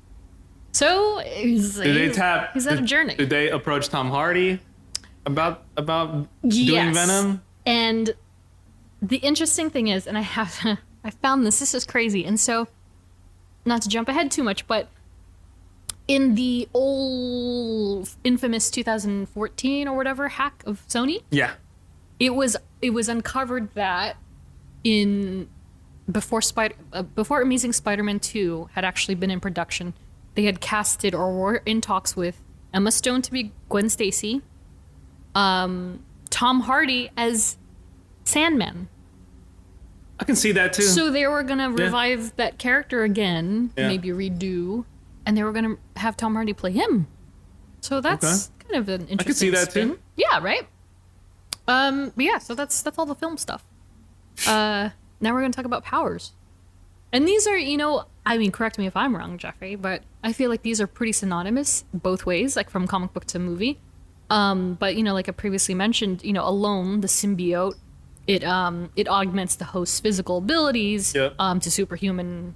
So he's at a journey. Did they approach Tom Hardy about doing Venom? And the interesting thing is, and I found this is crazy. And so, not to jump ahead too much, but in the old infamous 2014 or whatever hack of Sony, it was uncovered that before Amazing Spider-Man 2 had actually been in production, they had casted or were in talks with Emma Stone to be Gwen Stacy, Tom Hardy as Sandman. I can see that too. So they were gonna revive that character again, maybe redo, and they were gonna have Tom Hardy play him. So that's kind of an interesting. I can see that spin. too. Yeah, right. But yeah, so that's all the film stuff. Now we're gonna talk about powers, and these are, I mean, correct me if I'm wrong, Geoffrey, but I feel like these are pretty synonymous both ways, like from comic book to movie. But like I previously mentioned, alone the symbiote It augments the host's physical abilities to superhuman,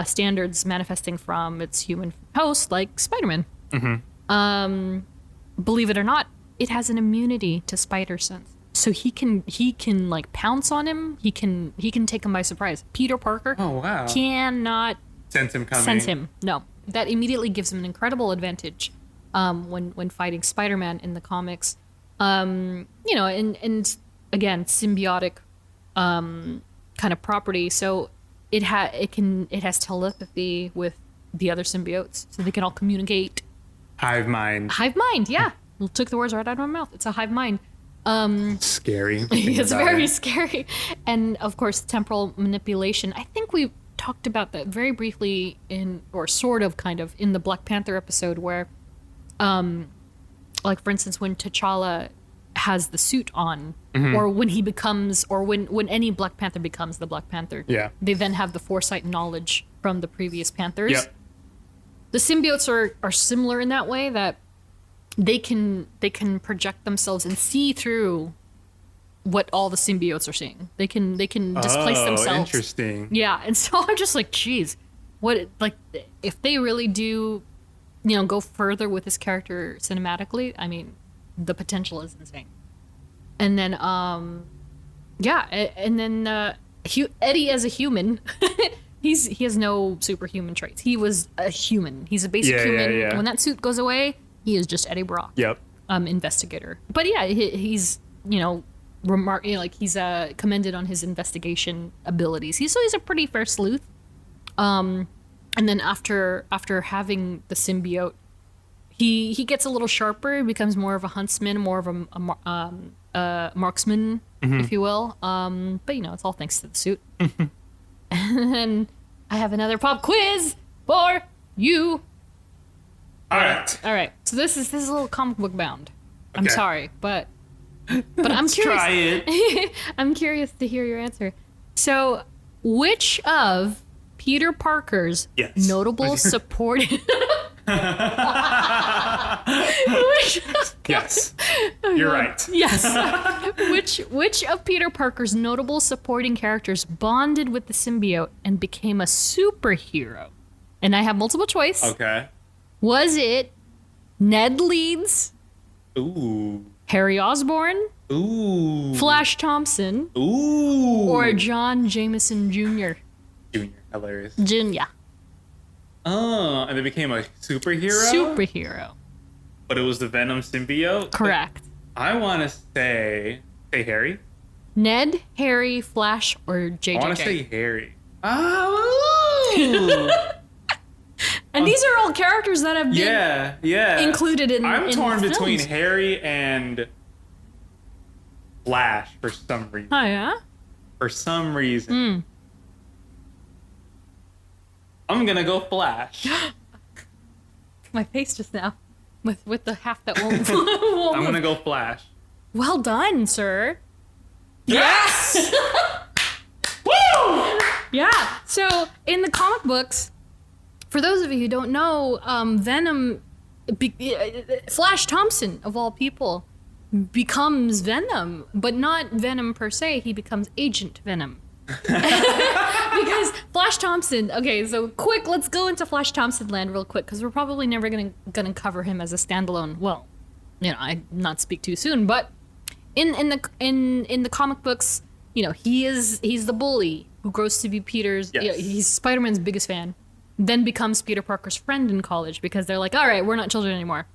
standards manifesting from its human host, like Spider-Man. Believe it or not, it has an immunity to spider sense, so he can like pounce on him. He can take him by surprise. Peter Parker cannot sense him coming. Sense him. No, that immediately gives him an incredible advantage when fighting Spider-Man in the comics. And again, symbiotic kind of property. So it has telepathy with the other symbiotes, so they can all communicate. Hive mind. Hive mind, yeah. Took the words right out of my mouth. It's a hive mind. Scary. It's very scary. And of course, temporal manipulation. I think we talked about that very briefly or sort of kind of in the Black Panther episode where, like for instance, when T'Challa has the suit on, or when he becomes, or when any Black Panther becomes the Black Panther, they then have the foresight knowledge from the previous Panthers. Yep. The symbiotes are similar in that way, that they can project themselves and see through what all the symbiotes are seeing. They can displace themselves. Interesting. Yeah, and so I'm just like, geez, if they really do, go further with this character cinematically, I mean, the potential is insane. And then, Eddie as a human, he has no superhuman traits. He was a human. He's a basic human. Yeah. When that suit goes away, he is just Eddie Brock. Yep. Investigator. But yeah, he's he's commended on his investigation abilities. He's a pretty fair sleuth. And then after having the symbiote, he gets a little sharper. He becomes more of a huntsman, more of a marksman, if you will. But it's all thanks to the suit. And then I have another pop quiz for you. All right. So this is a little comic book bound. Okay. I'm sorry, but I'm curious. Try it. I'm curious to hear your answer. So, which of Peter Parker's notable supporting Yes. You're right. Yes. Which of Peter Parker's notable supporting characters bonded with the symbiote and became a superhero? And I have multiple choice. Okay. Was it Ned Leeds? Ooh. Harry Osborn? Ooh. Flash Thompson? Ooh. Or John Jameson Jr.? Jr. Hilarious. Jr. Oh, and they became a superhero? Superhero. But it was the Venom symbiote? Correct. I want to say Harry. Ned, Harry, Flash, or JJJ? I want to say Harry. Oh! And these are all characters that have been included in I'm torn films. Between Harry and Flash for some reason. Oh, yeah? For some reason. I'm going to go Flash. My face just now. With the half that won't I'm going to go Flash. Well done, sir. Yes! Woo! Yeah. So, in the comic books, for those of you who don't know, Venom, Flash Thompson, of all people, becomes Venom, but not Venom per se. He becomes Agent Venom. Because Flash Thompson, okay, so quick, let's go into Flash Thompson land real quick, because we're probably never gonna cover him as a standalone. Well, I not speak too soon, but in the comic books, he's the bully who grows to be Peter's. Yes. He's Spider-Man's biggest fan, then becomes Peter Parker's friend in college because they're like, all right, we're not children anymore,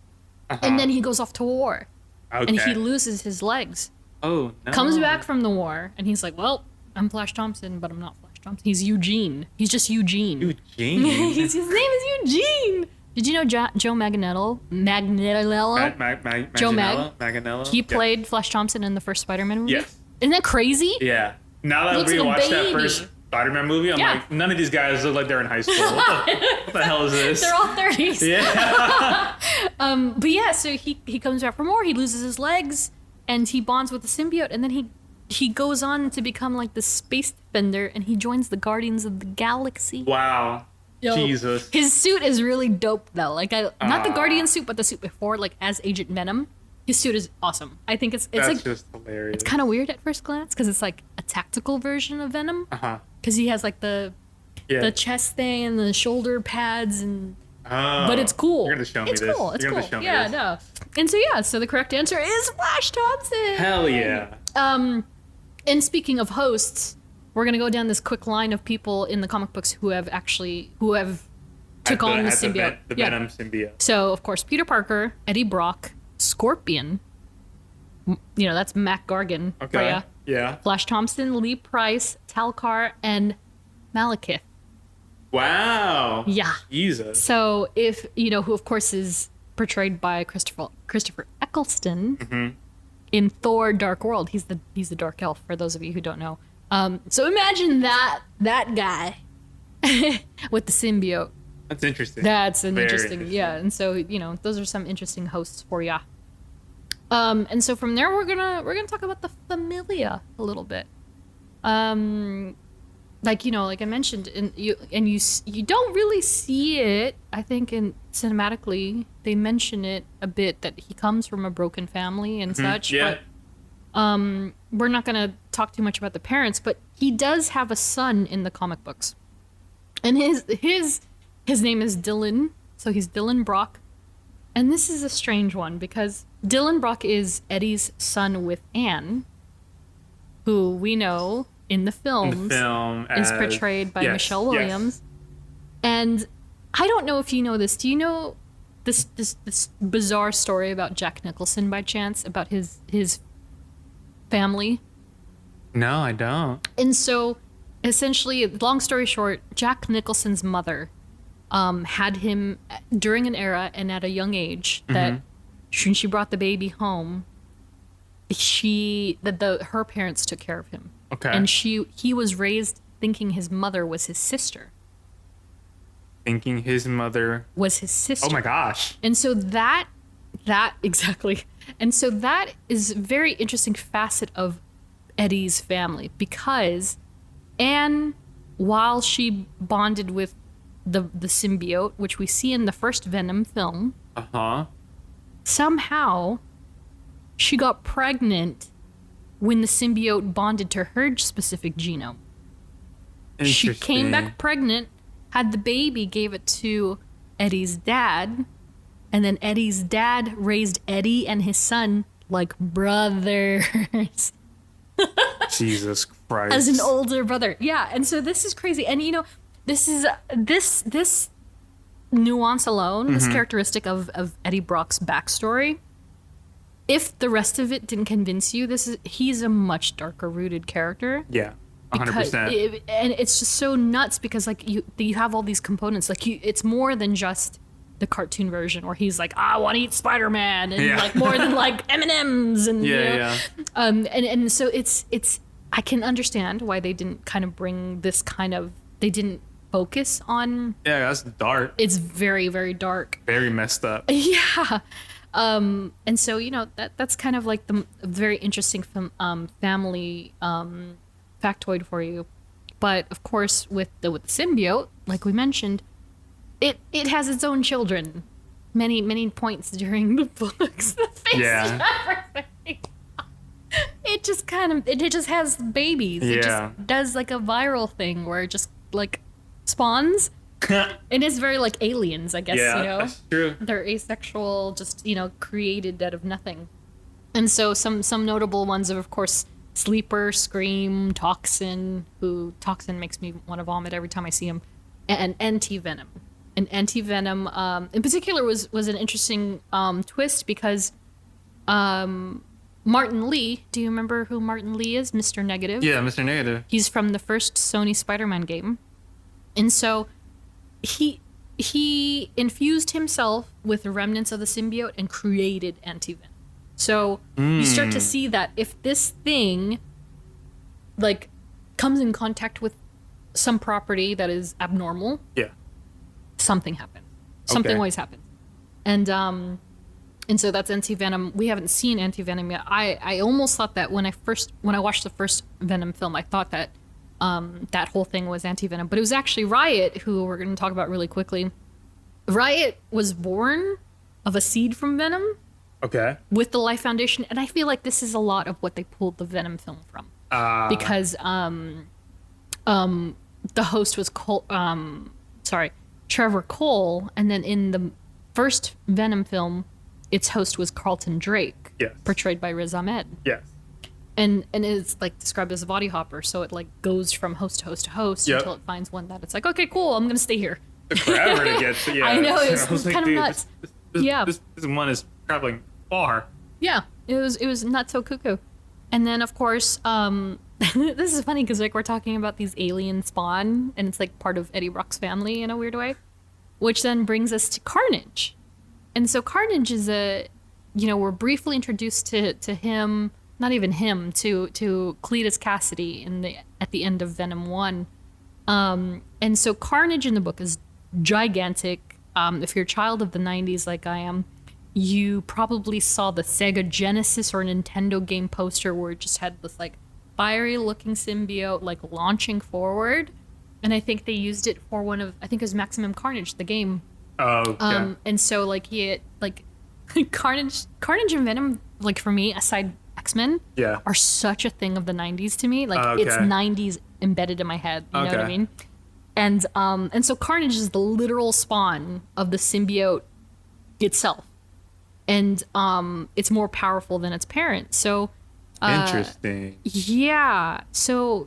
and then he goes off to war, and he loses his legs. Oh no! Comes back from the war, and he's like, well, I'm Flash Thompson, but I'm not Flash Thompson. He's Eugene. He's just Eugene. Eugene? His name is Eugene. Did you know Joe Manganiello? Joe Manganiello? He played Flash Thompson in the first Spider-Man movie? Yes. Isn't that crazy? Yeah. Now that we watched that first Spider-Man movie, I'm like, none of these guys look like they're in high school. What the hell is this? They're all 30s. Yeah. But yeah, so he comes back from war, he loses his legs, and he bonds with the symbiote, and then he goes on to become like the space defender, and he joins the Guardians of the Galaxy. Wow. Jesus. His suit is really dope though. Like not the Guardian suit, but the suit before, like as Agent Venom. His suit is awesome. I think it's That's like just hilarious. It's kind of weird at first glance because it's like a tactical version of Venom. Because he has like the chest thing and the shoulder pads and. But it's cool. You're gonna show me this. It's cool. It's cool. Yeah, no. And so the correct answer is Flash Thompson. Hell yeah. And speaking of hosts, we're gonna go down this quick line of people in the comic books who have took on the symbiote. The Venom symbiote. So of course Peter Parker, Eddie Brock, Scorpion. That's Mac Gargan. Okay. Freya, Yeah. Flash Thompson, Lee Price, Talcar, and Malekith. Wow. Yeah. Jesus. So if who of course is portrayed by Christopher Eccleston in Thor: Dark World. He's the Dark Elf for those of you who don't know. So imagine that guy with the symbiote. That's interesting. That's an Very interesting. Yeah. And so those are some interesting hosts for ya. And so from there we're gonna talk about the Familia a little bit. Like I mentioned, you don't really see it. I think cinematically they mention it a bit that he comes from a broken family and such. Yeah. But we're not gonna talk too much about the parents. But he does have a son in the comic books, and his name is Dylan. So he's Dylan Brock, and this is a strange one because Dylan Brock is Eddie's son with Anne, who we know. In the film is portrayed by Michelle Williams. And I don't know if you know this. Do you know this bizarre story about Jack Nicholson by chance, about his family? No, I don't. And so essentially, long story short, Jack Nicholson's mother had him during an era and at a young age that when she brought the baby home, her parents took care of him. Okay. And he was raised thinking his mother was his sister. Thinking his mother was his sister. Oh my gosh. And so that exactly. And so that is a very interesting facet of Eddie's family because Anne, while she bonded with the symbiote, which we see in the first Venom film, somehow she got pregnant when the symbiote bonded to her specific genome. She came back pregnant, had the baby, gave it to Eddie's dad, and then Eddie's dad raised Eddie and his son like brothers. Jesus Christ. As an older brother. Yeah, and so this is crazy. And this is this nuance alone, this characteristic of Eddie Brock's backstory. If the rest of it didn't convince you, he's a much darker rooted character. Yeah, 100%. And it's just so nuts because you have all these components. It's more than just the cartoon version where he's like, I want to eat Spider-Man, and more than M&Ms and and so it's I can understand why they didn't kind of bring this they didn't focus on. Yeah, that's dark. It's very, very dark. Very messed up. Yeah. And so, that's kind of like the very interesting family factoid for you. But of course, with the symbiote, like we mentioned, it has its own children. Many, many points during the books. The faces, everything. It just has babies. Yeah. It just does like a viral thing where it just spawns. And it's very like aliens, I guess, that's true. They're asexual, just, created out of nothing. And so some notable ones are, of course, Sleeper, Scream, Toxin, who Toxin makes me want to vomit every time I see him, and Anti-Venom. And Anti-Venom, in particular, was an interesting twist because Martin Lee, do you remember who Martin Lee is? Mr. Negative? Yeah, Mr. Negative. He's from the first Sony Spider-Man game. And so he infused himself with the remnants of the symbiote and created Anti-Venom. So you start to see that if this thing comes in contact with some property that is abnormal, something happens. Something always happens. And so that's Anti-Venom. We haven't seen Anti-Venom yet. I almost thought that when I watched the first Venom film, I thought that that whole thing was Anti-Venom, but it was actually Riot, who we're going to talk about really quickly. Riot was born of a seed from Venom, Okay. With the Life Foundation, and I feel like this is a lot of what they pulled the Venom film from, because the host was Trevor Cole, and then in the first Venom film, its host was Carlton Drake, portrayed by Riz Ahmed. Yes. And it's like described as a body hopper, so it like goes from host to host to host until it finds one that it's like, okay, cool, I'm gonna stay here. It took forever to get to, I know, it was kind of nuts. This one is traveling far. Yeah, it was not so cuckoo. And then of course, this is funny because like we're talking about these alien spawn, and it's like part of Eddie Brock's family in a weird way, which then brings us to Carnage. And so Carnage is we're briefly introduced to him, not even him, to Cletus Cassidy at the end of Venom 1. And so Carnage in the book is gigantic. If you're a child of the 90s like I am, you probably saw the Sega Genesis or Nintendo game poster where it just had this like fiery looking symbiote like launching forward. And I think they used it for I think it was Maximum Carnage, the game. Oh, okay. And so like Carnage and Venom, like for me, aside X-Men, are such a thing of the 90s to me. Like it's 90s embedded in my head. You know what I mean? And so Carnage is the literal spawn of the symbiote itself. And it's more powerful than its parent. So interesting. Yeah. So,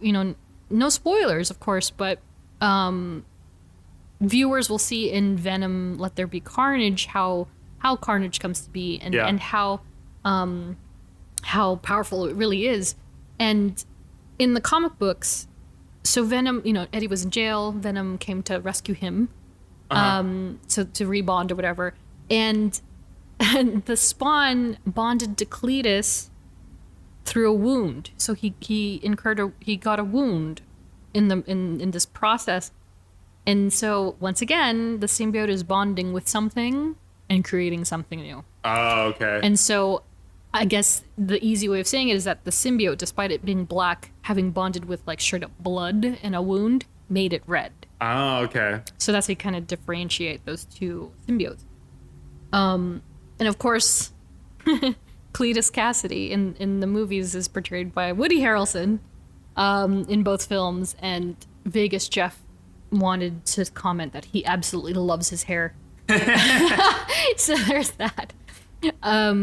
no spoilers, of course, but viewers will see in Venom Let There Be Carnage how Carnage comes to be and how powerful it really is. And in the comic books, so Venom, Eddie was in jail, Venom came to rescue him, so to rebond or whatever. And the spawn bonded to Cletus through a wound. So he got a wound in this process. And so once again, the symbiote is bonding with something and creating something new. Oh, okay. And so I guess the easy way of saying it is that the symbiote, despite it being black, having bonded with like straight up blood and a wound, made it red. Oh, okay. So that's how you kind of differentiate those two symbiotes. And of course, Cletus Cassidy in the movies is portrayed by Woody Harrelson in both films, and Vegas Jeff wanted to comment that he absolutely loves his hair. So there's that. I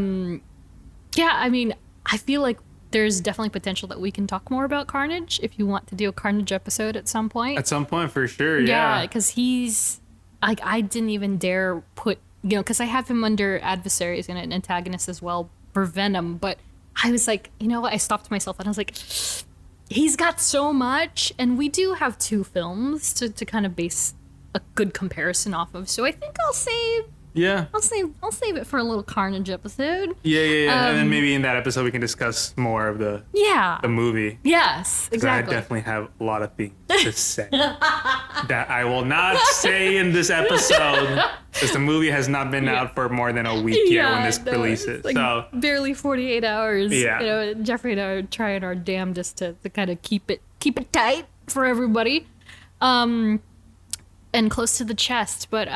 mean, I feel like there's definitely potential that we can talk more about Carnage if you want to do a Carnage episode at some point. At some point, for sure, yeah. Yeah, because he's, like, I didn't even dare put, because I have him under adversaries and an antagonist as well for Venom, but I was like, I stopped myself and I was like, he's got so much, and we do have two films to kind of base a good comparison off of, so I think I'll save it for a little Carnage episode. Yeah. And then maybe in that episode we can discuss more of the movie. Yes, exactly. I definitely have a lot of things to say that I will not say in this episode because the movie has not been out for more than a week yet when this releases. Like so barely 48 hours. Yeah. Geoffrey and I are trying our damnedest to kind of keep it tight for everybody. And close to the chest, but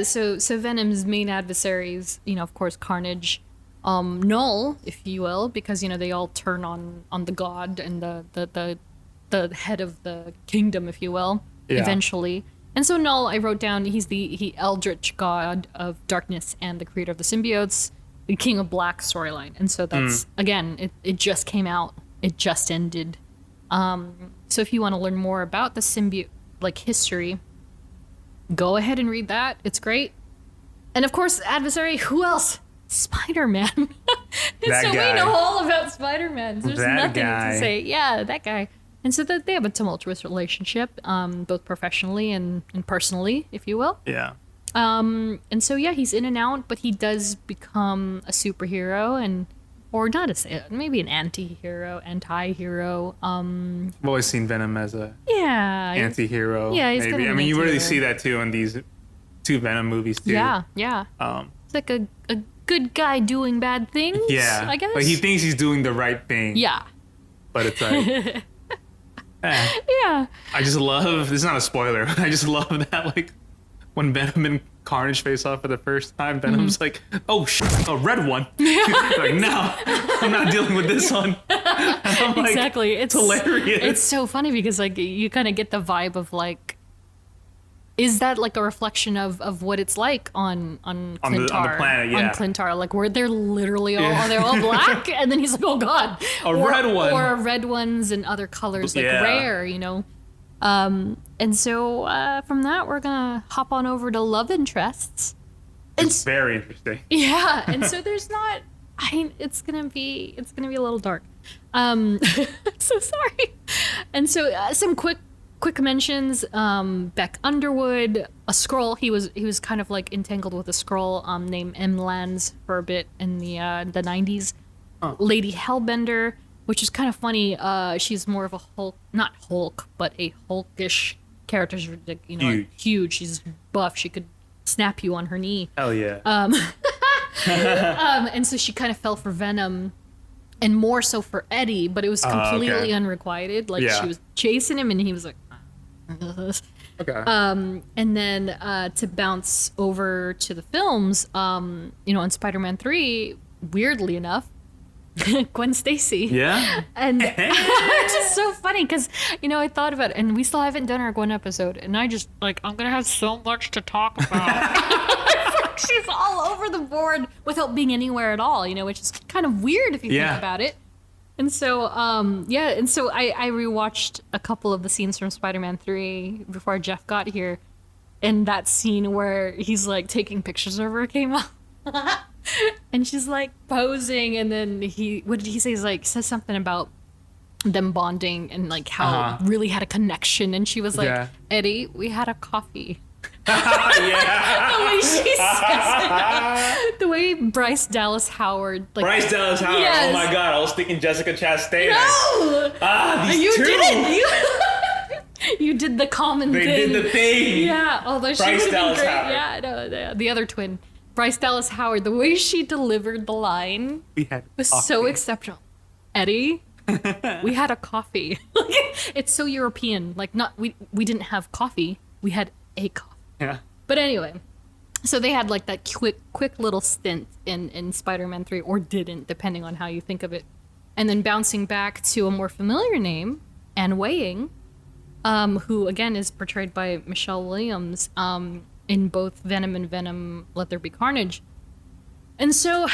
so Venom's main adversaries, of course, Carnage, Null, if you will, because they all turn on the god and the head of the kingdom, if you will, eventually. And so Null, I wrote down, he's the eldritch god of darkness and the creator of the symbiotes, the King of Black storyline. And so that's again, it just came out, it just ended. So if you want to learn more about the symbiote history, go ahead and read that. It's great. And of course, adversary, who else? Spider-Man. So we know all about Spider-Man. There's nothing to say. Yeah, that guy. And so they have a tumultuous relationship, both professionally and personally, if you will. Yeah. And so, he's in and out, but he does become a superhero or not maybe an anti-hero. I've always seen Venom as a anti-hero. Yeah, he's maybe. Kind of you really see that too in these two Venom movies too. Yeah. It's like a good guy doing bad things. Yeah, I guess. But he thinks he's doing the right thing. Yeah. But it's like, yeah. I just love. This is not a spoiler. I just love that when Venom and Carnage face off for the first time, Venom's like, "Oh, a red one." Like, no, I'm not dealing with this one. I'm like, exactly. It's hilarious. It's so funny because like you kind of get the vibe of like, is that like a reflection of what it's like on Clintar, on the planet, yeah. on Clintar, like where they're literally they're all black, and then he's like, oh god, red one, or red ones and other colors like rare, you know. And so from that we're gonna hop on over to love interests. It's very interesting. Yeah, and so there's not. It's gonna be a little dark. So sorry. And so some quick mentions. Beck Underwood, a Skrull. He was kind of like entangled with a Skrull named M. Lands for a bit in the 90s. Oh. Lady Hellbender, which is kind of funny. She's more of a Hulk, not Hulk, but a Hulkish character. She's, you know, huge. She's buff. She could snap you on her knee. Hell yeah. And so she kind of fell for Venom, and more so for Eddie, but it was completely unrequited. Like she was chasing him, and he was like, okay. And then to bounce over to the films, you know, in Spider-Man 3, weirdly enough, Gwen Stacy. Yeah. And it's just so funny because, you know, I thought about it, and we still haven't done our Gwen episode, and I just, like, I'm going to have so much to talk about. She's all over the board without being anywhere at all, you know, which is kind of weird if you think about it. And so, and so I rewatched a couple of the scenes from Spider-Man 3 before Jeff got here, and that scene where he's, like, taking pictures of her came up. And she's like posing, and then what did he say? He's like, says something about them bonding and like how really had a connection. And she was like, Eddie, we had a coffee. The way she says it. The way Bryce Dallas Howard. Like, Bryce Dallas Howard. Yes. Oh my God, I was thinking Jessica Chastain. No! These you two. Didn't. You did the common thing. They did the thing. Yeah, although she Bryce would have been great. Howard. Yeah, no, the other twin. Bryce Dallas Howard, the way she delivered the line was so exceptional. Eddie, we had a coffee. It's so European. Like, not we didn't have coffee. We had a coffee. Yeah. But anyway, so they had like that quick little stint in Spider-Man 3, or didn't, depending on how you think of it. And then bouncing back to a more familiar name, Anne Weying, who again is portrayed by Michelle Williams, in both Venom and Venom Let There Be Carnage. And so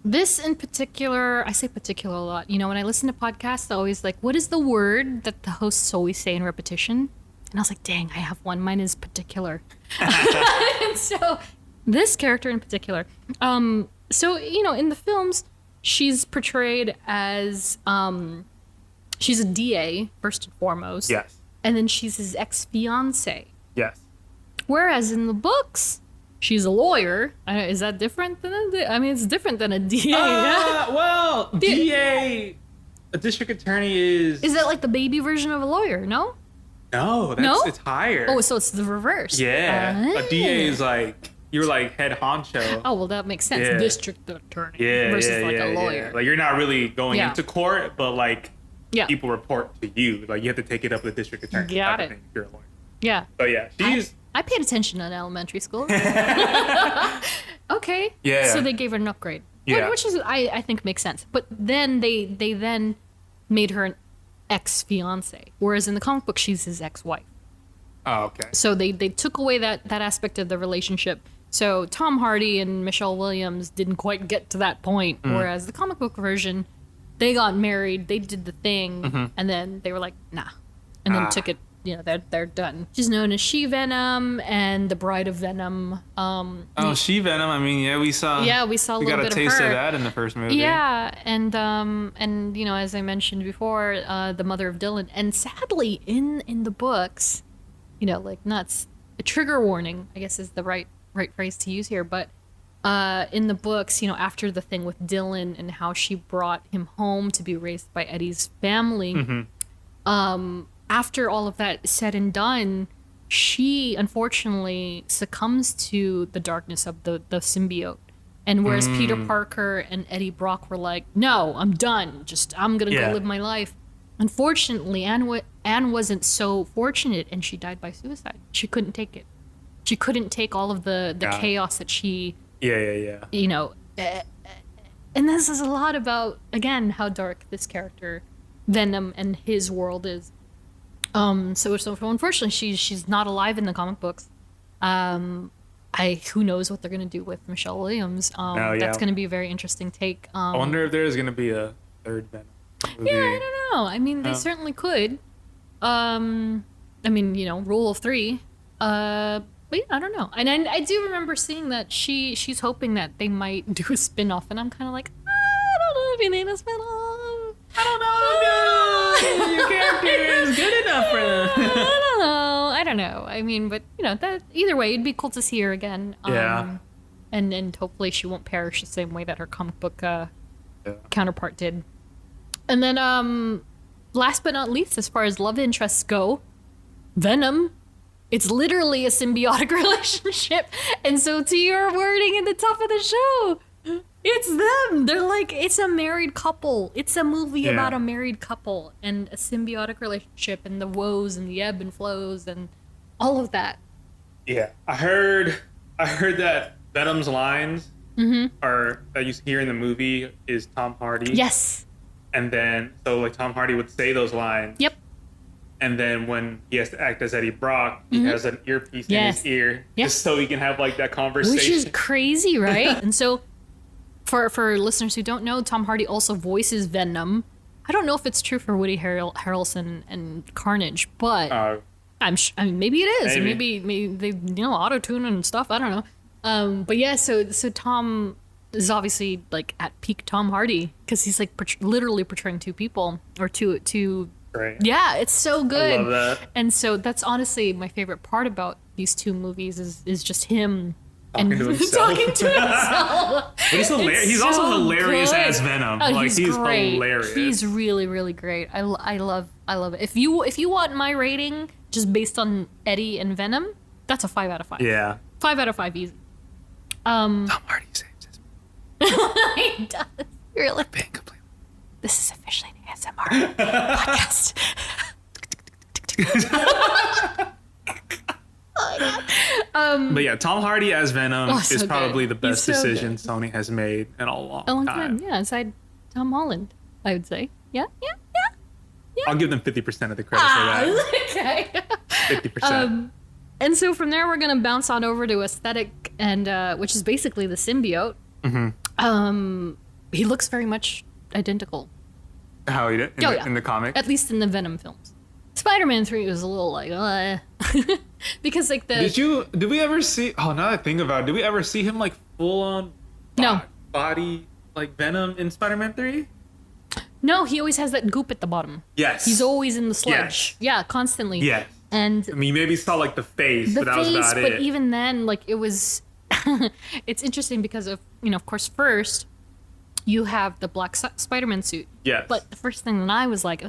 this in particular, I say particular a lot. You know, when I listen to podcasts, I always like, what is the word that the hosts always say in repetition? And I was like, dang, I have one. Mine is particular. And so this character in particular. So, you know, in the films, she's portrayed as, she's a DA, first and foremost. Yes. And then she's his ex-fiancée. Yes. Whereas in the books, she's a lawyer. Is that different than it's different than a DA. Well, DA, a district attorney is... Is that like the baby version of a lawyer, no? No, it's higher. Oh, so it's the reverse. Yeah. A DA is like, you're like head honcho. Oh, well, that makes sense. Yeah. District attorney versus a lawyer. Yeah. Like, you're not really going into court, but like, people report to you. Like, you have to take it up with the district attorney. Got it. Thing, if you're a lawyer. Yeah. So yeah, I paid attention in elementary school. Okay. Yeah. So they gave her an upgrade. Yeah. Which is I think makes sense. But then they then made her an ex-fiance, whereas in the comic book she's his ex-wife. Oh, okay. So they took away that aspect of the relationship. So Tom Hardy and Michelle Williams didn't quite get to that point, whereas the comic book version, they got married, they did the thing, and then they were like, nah, and then took it. You know, they're done. She's known as She-Venom and the Bride of Venom. She-Venom. I mean, we saw. Yeah, we saw a little bit of her. We got a taste of that in the first movie. Yeah, and you know, as I mentioned before, the mother of Dylan. And sadly, in the books, you know, like nuts. A trigger warning, I guess, is the right phrase to use here. But in the books, you know, after the thing with Dylan and how she brought him home to be raised by Eddie's family, after all of that is said and done, she unfortunately succumbs to the darkness of the symbiote. And whereas Peter Parker and Eddie Brock were like, no, I'm done. I'm going to go live my life. Unfortunately, Anne wasn't so fortunate, and she died by suicide. She couldn't take it. She couldn't take all of the chaos that she... Yeah. You know... and this is a lot about, again, how dark this character, Venom, and his world is. So unfortunately, she's not alive in the comic books. Who knows what they're going to do with Michelle Williams. That's going to be a very interesting take. I wonder if there is going to be a third Venom movie. Yeah, I don't know. I mean, they certainly could. I mean, you know, rule of three. But yeah, I don't know. And I do remember seeing that she's hoping that they might do a spin-off, and I'm kind of like, I don't know if you need a spin-off. I don't know. Your character is good enough for them. I don't know. I mean, but you know, that either way, it'd be cool to see her again. And hopefully she won't perish the same way that her comic book counterpart did. And then, last but not least, as far as love interests go, Venom. It's literally a symbiotic relationship. And so to your wording at the top of the show, it's them. They're like, it's a married couple. It's a movie about a married couple and a symbiotic relationship and the woes and the ebb and flows and all of that. Yeah. I heard that Venom's lines are that you hear in the movie is Tom Hardy. Yes. And then, so like Tom Hardy would say those lines. Yep. And then when he has to act as Eddie Brock, he has an earpiece in his ear just so he can have like that conversation. Which is crazy, right? And so for listeners who don't know, Tom Hardy also voices Venom. I don't know if it's true for Woody Harrelson and Carnage, but I mean, maybe it is. Maybe they, you know, auto-tune and stuff. I don't know. But yeah, so Tom is obviously like at peak Tom Hardy because he's like literally portraying two people or two. Right. Yeah, it's so good. I love that. And so that's honestly my favorite part about these two movies is just him talking to himself. But he's hilarious. He's so also hilarious good. As Venom. He's great. Hilarious. He's really, really great. I love it. If you want my rating just based on Eddie and Venom, that's a 5 out of 5. Yeah. 5 out of 5 easy. Tom Hardy saves his He does. Really? Being complete. This is officially an ASMR podcast. But yeah, Tom Hardy as Venom is probably the best decision Sony has made in a long time. Yeah, aside Tom Holland, I would say. Yeah. I'll give them 50% of the credit for that. Okay. 50%. And so from there, we're going to bounce on over to aesthetic, and which is basically the symbiote. Mm-hmm. He looks very much identical. How he did in the comic? At least in the Venom films. Spider-Man 3 was a little like, because like the... Did we ever see, now that I think about it, did we ever see him like full on body like Venom in Spider-Man 3? No, he always has that goop at the bottom. Yes. He's always in the sludge. Yes. Yeah, constantly. Yes. And I mean, maybe saw like the face, but that was about it. But even then, like it was, it's interesting because of, of course, first you have the black Spider-Man suit. Yes. But the first thing that I was like,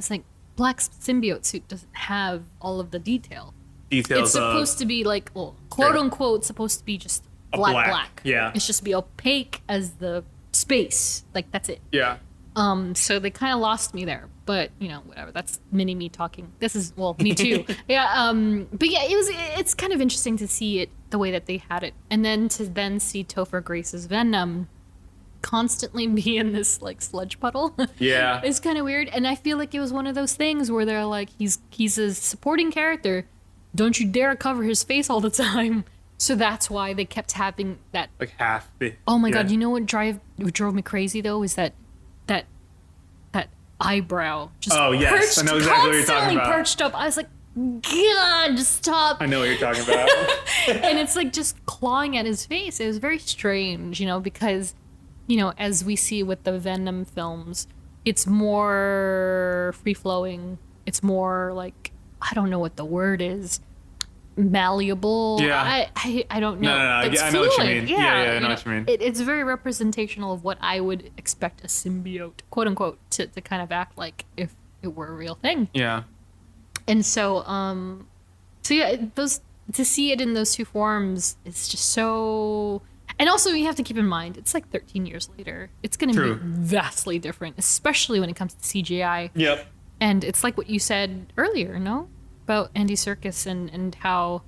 black symbiote suit doesn't have all of the detail. Details. It's supposed to be like, quote unquote, supposed to be just black. Yeah. It's just to be opaque as the space. Like that's it. Yeah. So they kind of lost me there, but whatever. That's me talking. This is me too. Yeah. But yeah, it's kind of interesting to see it the way that they had it, and then to see Topher Grace's Venom constantly be in this like sludge puddle. Yeah. It's kind of weird, and I feel like it was one of those things where they're like, he's a supporting character. Don't you dare cover his face all the time. So that's why they kept having that like half. Oh my God! You know what drove me crazy though is that eyebrow just I know exactly what you're talking about. Perched up. I was like, God, just stop. I know what you're talking about. And it's like just clawing at his face. It was very strange, because as we see with the Venom films, it's more free flowing. It's more like, I don't know what the word is. Malleable. Yeah. I don't know. No. I know fluid. what you mean. Yeah, I know what you mean. It's very representational of what I would expect a symbiote, quote unquote, to kind of act like if it were a real thing. Yeah. And so to see it in those two forms, it's just so. And also, you have to keep in mind, it's like 13 years later. It's going to be vastly different, especially when it comes to CGI. Yep. And it's like what you said earlier, no? About Andy Serkis and how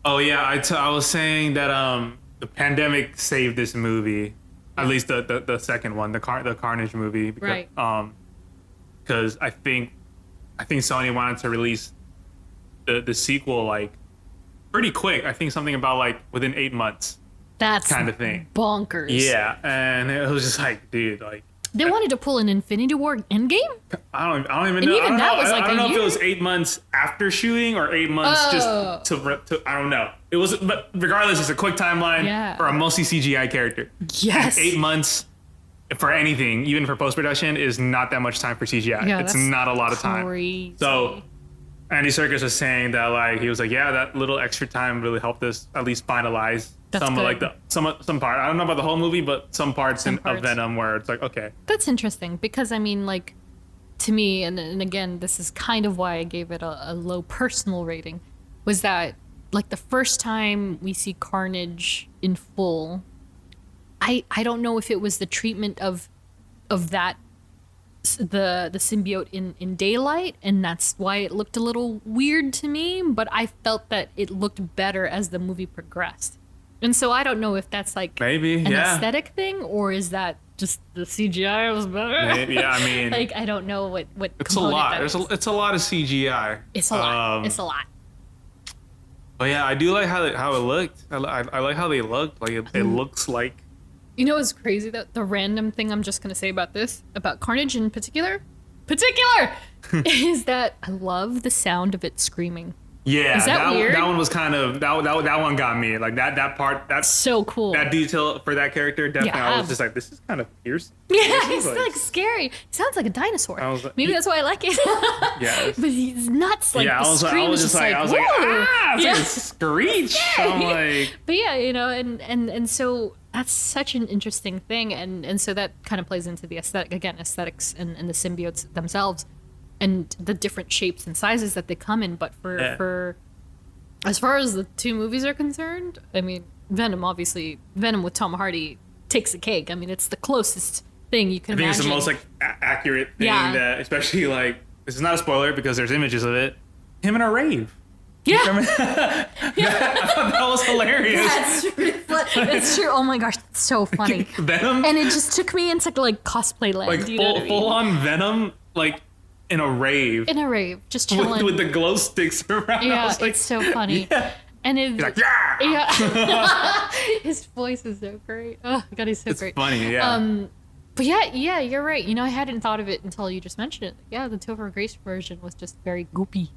Oh yeah, I was saying that the pandemic saved this movie, at least the second one, the Carnage movie, because, right? Because I think Sony wanted to release the sequel like pretty quick. I think something about like within 8 months. That's kind of thing. Bonkers. Yeah, and it was just like, dude, like they wanted to pull an Infinity War Endgame. I don't even and know. Even that was like I don't know year? if it was 8 months after shooting or 8 months just to I don't know. It was, but regardless, it's a quick timeline for a mostly CGI character. Yes, 8 months for anything, even for post production, is not that much time for CGI. Yeah, it's not a lot of time. Crazy. So Andy Serkis was saying that like he was like, yeah, that little extra time really helped us at least finalize some of like some part. I don't know about the whole movie, but some parts of Venom where it's like, okay. That's interesting because I mean, like, to me, and again, this is kind of why I gave it a low personal rating, was that like the first time we see Carnage in full, I don't know if it was the treatment of that the symbiote in daylight, and that's why it looked a little weird to me, but I felt that it looked better as the movie progressed. And so I don't know if that's like maybe an aesthetic thing, or is that just the CGI was better? Maybe, yeah, I mean, like I don't know what it's a lot. It's a lot of CGI. It's a lot. It's a lot. But yeah, I do like how it looked. I like how they looked. Like it looks like. You know what's crazy? That the random thing I'm just gonna say about Carnage in particular, is that I love the sound of it screaming. Yeah, is that weird? That one was kind of that one got me. Like that part. That's so cool. That detail for that character, definitely. Yeah. I was just like, this is kind of fierce. Yeah, it's like scary. It sounds like a dinosaur. Maybe that's why I like it. Yeah, but he's nuts. Like yeah, the scream is just like, ah, it's like a screech. I'm like, but yeah, you know, and so that's such an interesting thing, and so that kind of plays into the aesthetics and the symbiotes themselves. And the different shapes and sizes that they come in, but for as far as the two movies are concerned, I mean, Venom with Tom Hardy takes the cake. I mean, it's the closest thing you can imagine. I think it's the most like accurate thing that, especially like, this is not a spoiler because there's images of it. Him in a rave. Yeah. I thought that was hilarious. That's true. That's true. Oh my gosh, that's so funny. Venom, and it just took me into like cosplay land. Like full on Venom, like. In a rave, just chilling with the glow sticks around. Yeah, it's like, so funny. Yeah. And he's like, yeah. His voice is so great. Oh God, he's so great. It's funny, yeah. But yeah, you're right. You know, I hadn't thought of it until you just mentioned it. Yeah, the Topher Grace version was just very goopy.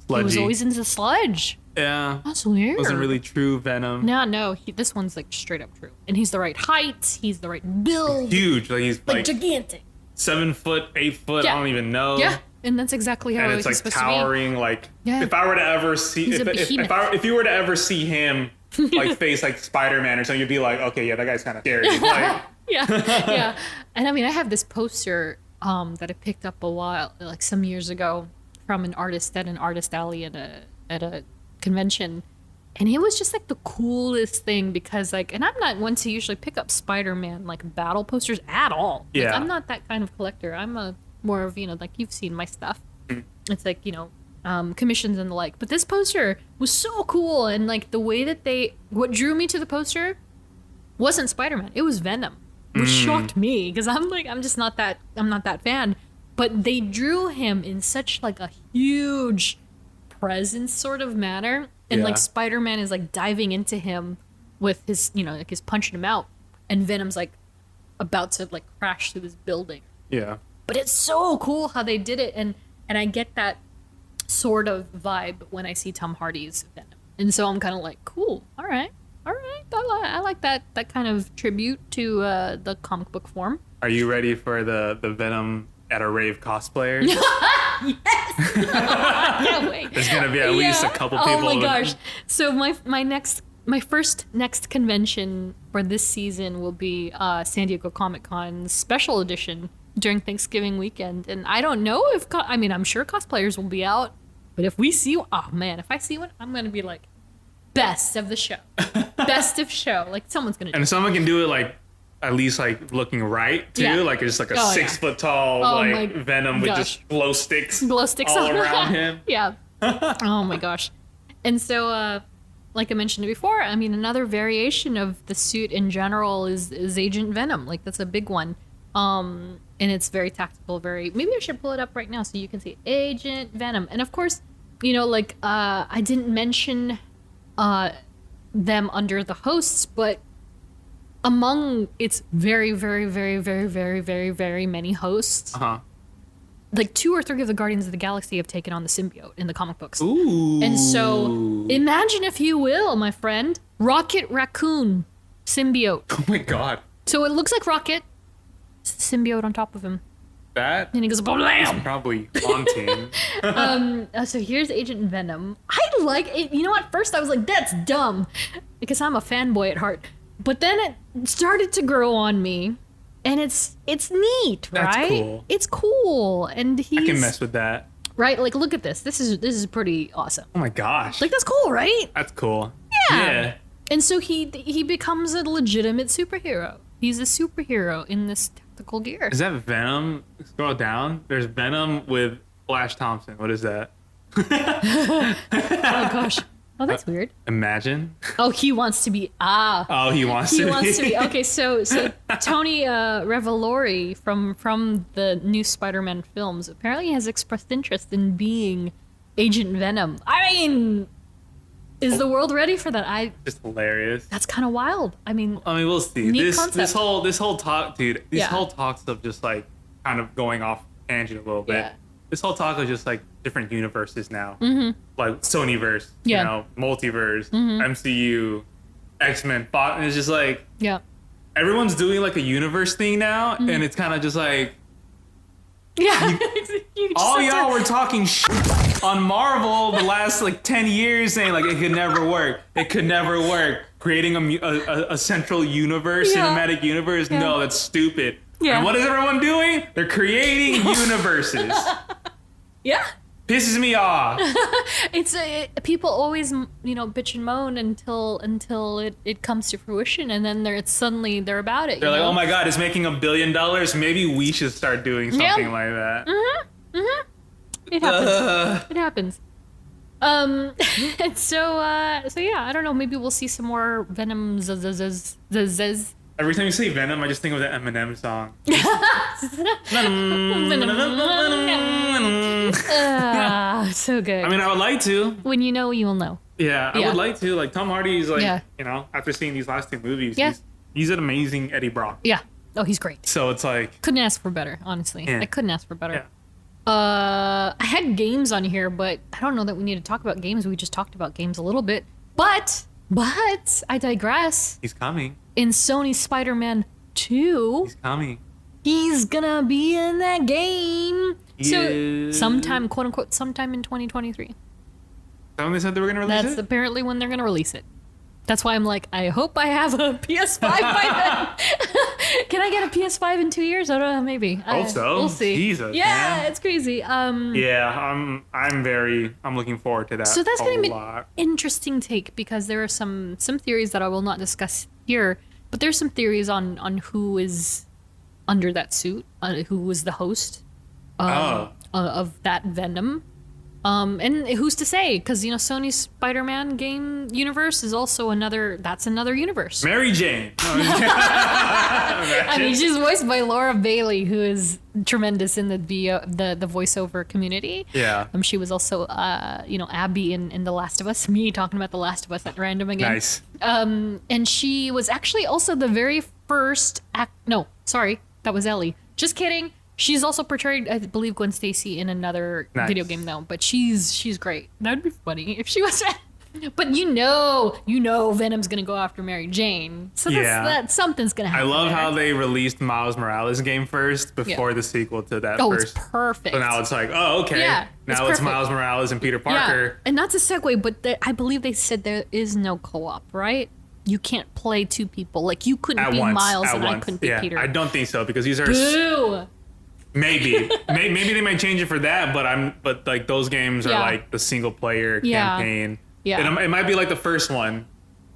Sludgy. He was always into sludge. Yeah, that's weird. Wasn't really true Venom. No. This one's like straight up true, and he's the right height. He's the right build. Huge, he's like gigantic. 7 foot, 8 foot. Yeah. I don't even know. Yeah, and that's exactly how it's like supposed towering. To be. Like if I were to ever see, if you were to ever see him like face like Spider-Man or something, you'd be like, okay, yeah, that guy's kind of scary. Like, yeah. And I mean, I have this poster that I picked up like some years ago from an artist at an artist alley at a convention. And it was just like the coolest thing because like, and I'm not one to usually pick up Spider-Man like battle posters at all. Like, I'm not that kind of collector. I'm more of, like you've seen my stuff. It's like, commissions and the like. But this poster was so cool. And like the way that what drew me to the poster wasn't Spider-Man. It was Venom, which shocked me because I'm not that fan. But they drew him in such like a huge presence sort of manner. And like Spider-Man is like diving into him with his, like he's punching him out, and Venom's like about to like crash through this building. Yeah. But it's so cool how they did it, and I get that sort of vibe when I see Tom Hardy's Venom, and so I'm kind of like, cool, all right, I like that kind of tribute to the comic book form. Are you ready for the Venom at a rave cosplayers? Yes. I can't wait. There's gonna be at least a couple people. Oh my gosh! So my first next convention for this season will be San Diego Comic-Con special edition during Thanksgiving weekend, and I don't know if I'm sure cosplayers will be out, but if I see one, I'm gonna be like, best of the show, best of show. Like someone's gonna. And someone can do it like. At least like looking right too, like it's like a 6 foot tall Venom with just glow sticks all around him. Yeah. Oh my gosh. And so like I mentioned before, I mean, another variation of the suit in general is Agent Venom. Like, that's a big one. And it's very tactical, maybe I should pull it up right now so you can see Agent Venom. And of course, you know, like, I didn't mention them under the hosts, but among its very, very, very, very, very, very, very many hosts, like 2 or 3 of the Guardians of the Galaxy have taken on the symbiote in the comic books. Ooh. And so imagine, if you will, my friend, Rocket Raccoon symbiote. Oh my god. So it looks like Rocket, symbiote on top of him. That and he goes, blam! Probably haunting. So here's Agent Venom. I like it. You know what? First I was like, that's dumb, because I'm a fanboy at heart. But then it started to grow on me. And it's neat, right? That's cool. It's cool, and I can mess with that, right? Like, look at this. This is pretty awesome. Oh my gosh! Like, that's cool, right? That's cool. Yeah. And so he becomes a legitimate superhero. He's a superhero in this tactical gear. Is that Venom? Scroll down. There's Venom with Flash Thompson. What is that? Oh gosh. Oh, that's weird. Imagine. Oh, he wants to be. Oh, he wants to be. He wants to be. Okay, so Tony Revolori from the new Spider-Man films apparently has expressed interest in being Agent Venom. I mean, is the world ready for that? Just hilarious. That's kind of wild. I mean, we'll see. This whole talk, dude. These whole talks of just like kind of going off tangent a little bit. Yeah. This whole talk is just like different universes now. Mm-hmm. Like Sonyverse, you know, multiverse, MCU, X-Men, and it's just like everyone's doing like a universe thing now, and it's kind of just like all y'all were talking shit on Marvel the last like 10 years, saying like it could never work. It could never work. Creating a central universe, cinematic universe. No, that's stupid. Yeah. And what is everyone doing? They're creating universes. Yeah. Pisses me off. It's people always, you know, bitch and moan until it comes to fruition, and then they're about it. They're like, oh my god, it's making $1 billion. Maybe we should start doing something like that. It happens. It happens. And so yeah, I don't know. Maybe we'll see some more Venom. Every time you say Venom, I just think of the Eminem song. So good. I mean, I would like to. When you know, you will know. Yeah, I would like to. Like, Tom Hardy's like, you know, after seeing these last 2 movies, he's an amazing Eddie Brock. Yeah. Oh, he's great. So it's like... Couldn't ask for better, honestly. Yeah. I couldn't ask for better. Yeah. I had games on here, but I don't know that we need to talk about games. We just talked about games a little bit. But I digress. He's coming. In Sony's Spider-Man 2. He's coming. He's gonna be in that game. So sometime, quote unquote, sometime in 2023. Is that when they said they were gonna release it? That's apparently when they're gonna release it. That's why I'm like, I hope I have a PS5 by then. Can I get a PS5 in 2 years? I don't know, maybe. Hope so. We'll see. Jesus, yeah, man. It's crazy. I'm looking forward to that. So that's gonna be an interesting take, because there are some theories that I will not discuss here, but there's some theories on who is under that suit, who was the host of that Venom. And who's to say? Because, you know, Sony's Spider-Man game universe is also another universe. Mary Jane. I mean, she's voiced by Laura Bailey, who is tremendous in the voiceover community. Yeah. She was also, Abby in The Last of Us. Me talking about The Last of Us at random again. Nice. And she was actually also the very first no, sorry, that was Ellie. Just kidding. She's also portrayed, I believe, Gwen Stacy in another video game though, but she's great. That'd be funny if she was. But you know, Venom's gonna go after Mary Jane, so that something's gonna happen. I love how they released Miles Morales game first before the sequel to that. Oh, first. It's perfect. So now it's like, oh, okay. Yeah, now it's Miles Morales and Peter Parker. Yeah. And not to segue, but I believe they said there is no co-op, right? You can't play 2 people. Like, you couldn't be Miles and I couldn't be Peter. I don't think so, because these are. Boo! Maybe they might change it for that, but like those games are like the single player campaign. Yeah, it might be like the first one,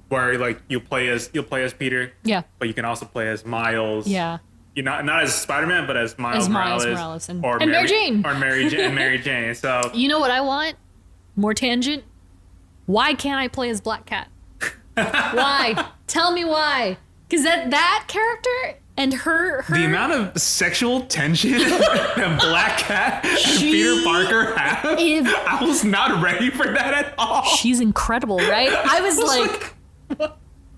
where like you'll play as Peter. Yeah, but you can also play as Miles. Yeah, you're not as Spider-Man, but as Miles Morales and Mary Jane or Mary Jane. So you know what I want? More tangent. Why can't I play as Black Cat? Why? Tell me why. Because that character and her the amount of sexual tension that Black Cat and Peter Parker have, I was not ready for that at all. She's incredible, right? I was like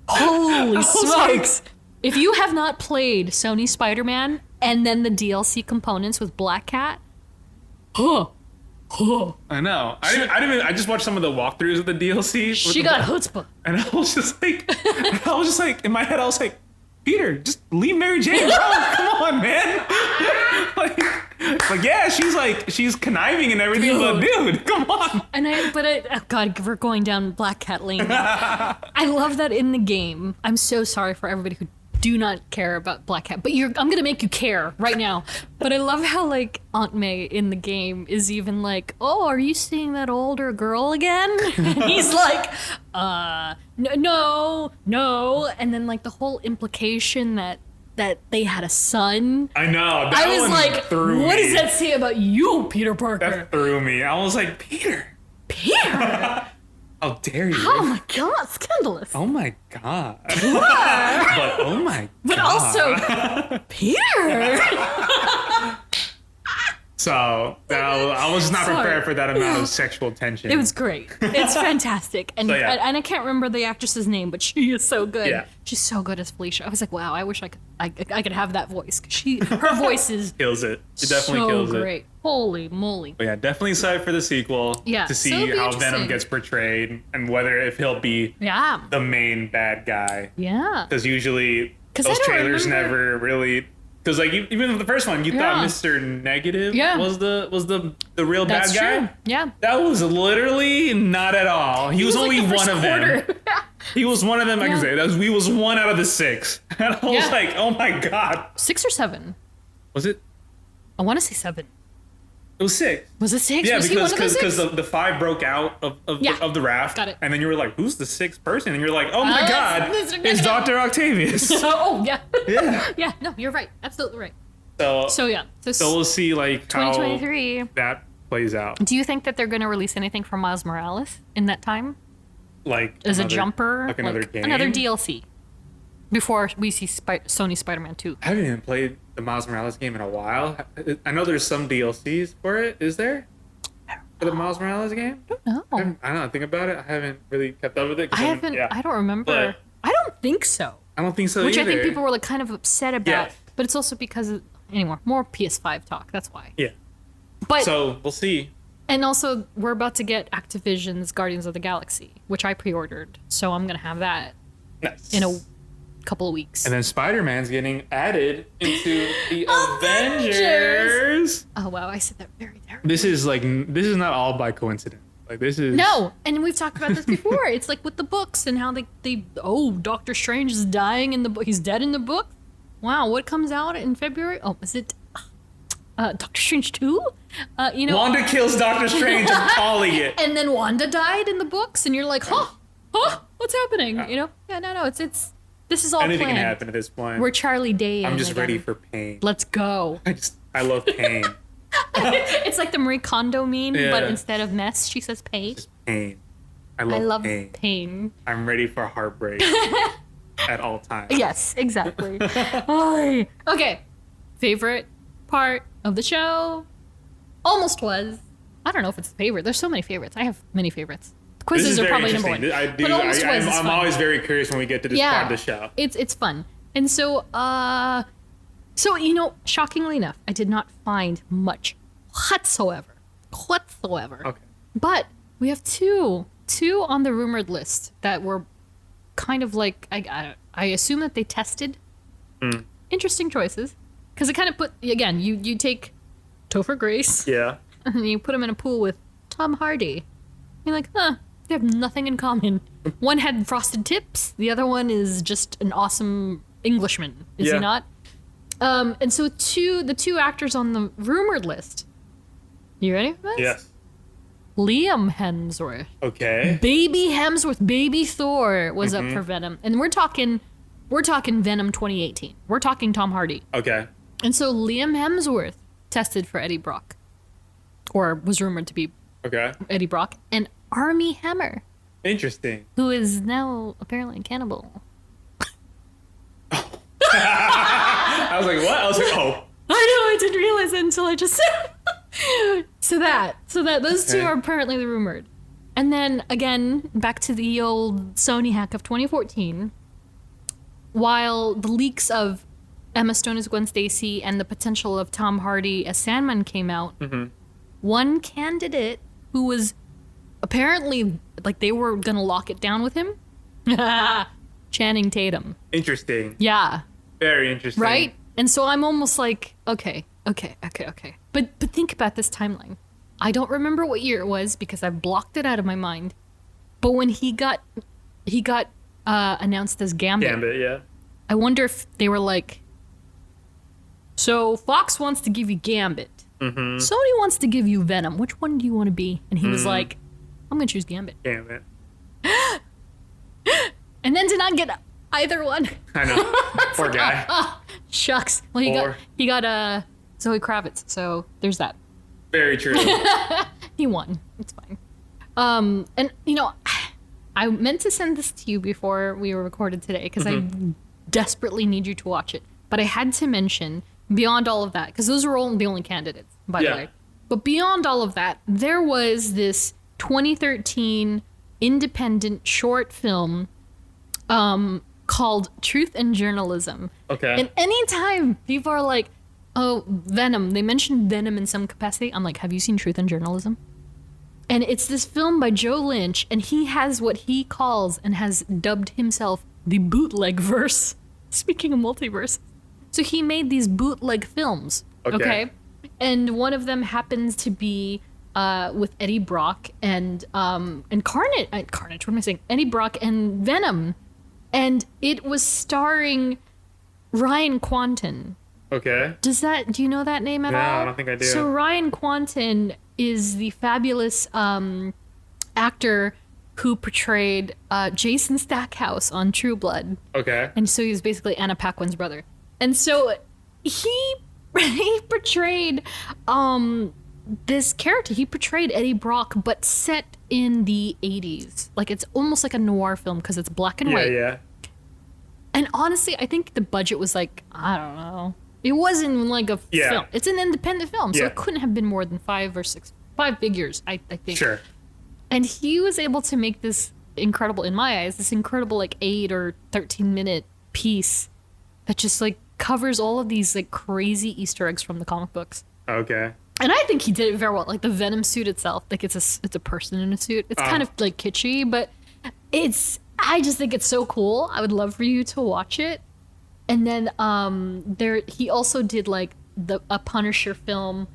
holy smokes. If you have not played Sony Spider-Man and then the DLC components with Black Cat, I know. I just watched some of the walkthroughs of the DLC. She got chutzpah. And I was just like, in my head, I was like, Peter, just leave Mary Jane, bro. Come on, man. Yeah, she's conniving and everything, but dude, come on. Oh God, we're going down Black Cat lane. I love that in the game. I'm so sorry for everybody who do not care about Black Cat, but I'm gonna make you care right now. But I love how like Aunt May in the game is even like, oh, are you seeing that older girl again? And he's like, no, and then like the whole implication that they had a son. I know. I was like, what does that say about you, Peter Parker? That threw me. I was like, Peter. How dare you? Oh my God, scandalous. Oh my God. But oh my God. But also, Peter. So I was not prepared for that amount of sexual tension. It was great. It's fantastic. And and I can't remember the actress's name, but she is so good. Yeah. She's so good as Felicia. I was like, wow, I wish I could have that voice. Her voice is kills it. It definitely kills it. So great. Holy moly. But yeah, definitely excited for the sequel. Yeah, to see how Venom gets portrayed and if he'll be the main bad guy. Yeah. Because usually those trailers never really. Because like even with the first one, you thought Mr. Negative was the real bad guy. True. Yeah. That was literally not at all. He was only one of them. He was one of them. I can say he was one out of the 6. And I was like, oh my God. 6 or 7? Was it? I want to say 7. It was 6. Was it 6? Yeah, was because the 5 broke out of the raft. Got it. And then you were like, who's the 6th person? And you're like, oh my God, it's Dr. Octavius. Yeah. Yeah. Yeah, no, you're right. Absolutely right. So we'll see like 2023. how that plays out. Do you think that they're going to release anything from Miles Morales in that time? Like as a jumper? Like another game? Another DLC. Before we see Sony Spider-Man 2. I haven't even played the Miles Morales game in a while. I know there's some DLCs for it. Is there? For the Miles Morales game? I don't know. I don't know. Think about it. I haven't really kept up with it. I don't remember. But I don't think so. I don't think so Which either. I think people were like kind of upset about. But it's also because anymore, more PS5 talk. That's why. Yeah. But so we'll see. And also, we're about to get Activision's Guardians of the Galaxy, which I pre-ordered. So I'm gonna have that in a couple of weeks. And then Spider-Man's getting added into the Avengers. Oh wow, I said that very terribly. This is not all by coincidence. Like this is no, and we've talked about this before. It's like with the books and how they Doctor Strange is dying in the book. He's dead in the book. Wow, what comes out in February? Oh, is it Doctor Strange 2? Wanda kills Doctor Strange. I'm calling it. And then Wanda died in the books, and you're like, what's happening? No, it's. This is all anything planned. Can happen at this point. We're Charlie Day. I'm just ready for pain. Let's go. I love pain. It's like the Marie Kondo meme, but instead of mess, she says pain. Just pain. I love pain. I'm ready for heartbreak at all times. Yes, exactly. Okay. Favorite part of the show? Almost was. I don't know if it's a favorite. There's so many favorites. I have many favorits. Quizzes are probably number 1. I'm always very curious when we get to this part of the show. It's fun. And so, shockingly enough, I did not find much whatsoever. Okay. But we have two on the rumored list that were kind of like, I assume that they tested. Interesting choices. Because it kind of put, again, you take Topher Grace. Yeah. And you put him in a pool with Tom Hardy. You're like, they have nothing in common. One had frosted tips. The other one is just an awesome Englishman. Is he not? And so the two actors on the rumored list. You ready for this? Yes. Liam Hemsworth. Okay. Baby Hemsworth, baby Thor was up for Venom. And we're talking Venom 2018. We're talking Tom Hardy. Okay. And so Liam Hemsworth tested for Eddie Brock. Or was rumored to be Eddie Brock. And Armie Hammer Interesting. Who is now apparently a cannibal. I was like, what? I was like, oh. I know, I didn't realize it until I just So those two are apparently the rumored. And then again, back to the old Sony hack of 2014. While the leaks of Emma Stone as Gwen Stacy and the potential of Tom Hardy as Sandman came out, one candidate who was apparently, like, they were gonna lock it down with him, Channing Tatum. Interesting. Yeah. Very interesting. Right? And so I'm almost like, okay. But think about this timeline. I don't remember what year it was because I blocked it out of my mind. But when he got announced as Gambit. Yeah. I wonder if they were like, so Fox wants to give you Gambit. Sony wants to give you Venom. Which one do you want to be? And he was like, I'm going to choose Gambit. Gambit. And then did not get either one. I know. Poor guy. Shucks. Well, he got Zoe Kravitz, so there's that. Very true. He won. It's fine. And you know, I meant to send this to you before we were recorded today because I desperately need you to watch it. But I had to mention, beyond all of that, because those were all the only candidates, by the way. But beyond all of that, there was this 2013 independent short film called Truth and Journalism. Okay. And anytime people are like, oh, Venom, they mentioned Venom in some capacity, I'm like, have you seen Truth and Journalism? And it's this film by Joe Lynch, and he has what he calls and has dubbed himself the bootleg verse. Speaking of multiverse. So he made these bootleg films. Okay. And one of them happens to be with Eddie Brock and Carnage. What am I saying? Eddie Brock and Venom. And it was starring Ryan Kwanten. Okay. Do you know that name at all? No, I don't think I do. So Ryan Kwanten is the fabulous actor who portrayed Jason Stackhouse on True Blood. Okay. And so he's basically Anna Paquin's brother. And so he portrayed this character. He portrayed Eddie Brock, but set in the 80s. Like, it's almost like a noir film because it's black and white. Yeah. And honestly, I think the budget was like, I don't know. It wasn't like a film. It's an independent film, so it couldn't have been more than 5 figures, I think. Sure. And he was able to make this incredible, in my eyes, this incredible like 8 or 13-minute piece that just like covers all of these like crazy Easter eggs from the comic books. Okay. And I think he did it very well. Like the Venom suit itself, like it's a person in a suit. It's kind of like kitschy, but I just think it's so cool. I would love for you to watch it. And then he also did like a Punisher film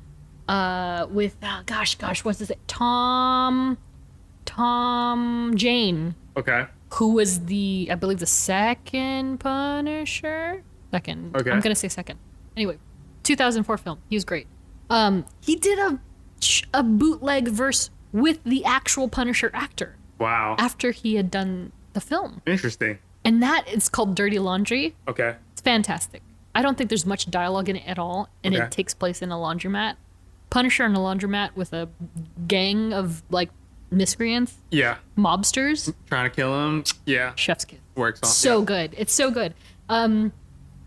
with what's his name? Tom Jane. Okay. Who was I believe the second Punisher? Second. Okay. I'm gonna say second. Anyway, 2004 film. He was great. He did a bootleg verse with the actual Punisher actor. Wow. After he had done the film. Interesting. And that is called Dirty Laundry. Okay. It's fantastic. I don't think there's much dialogue in it at all, and it takes place in a laundromat. Punisher in a laundromat with a gang of like miscreants. Yeah. Mobsters. Trying to kill him. Yeah. Chef's kiss. Works on. So good. It's so good. And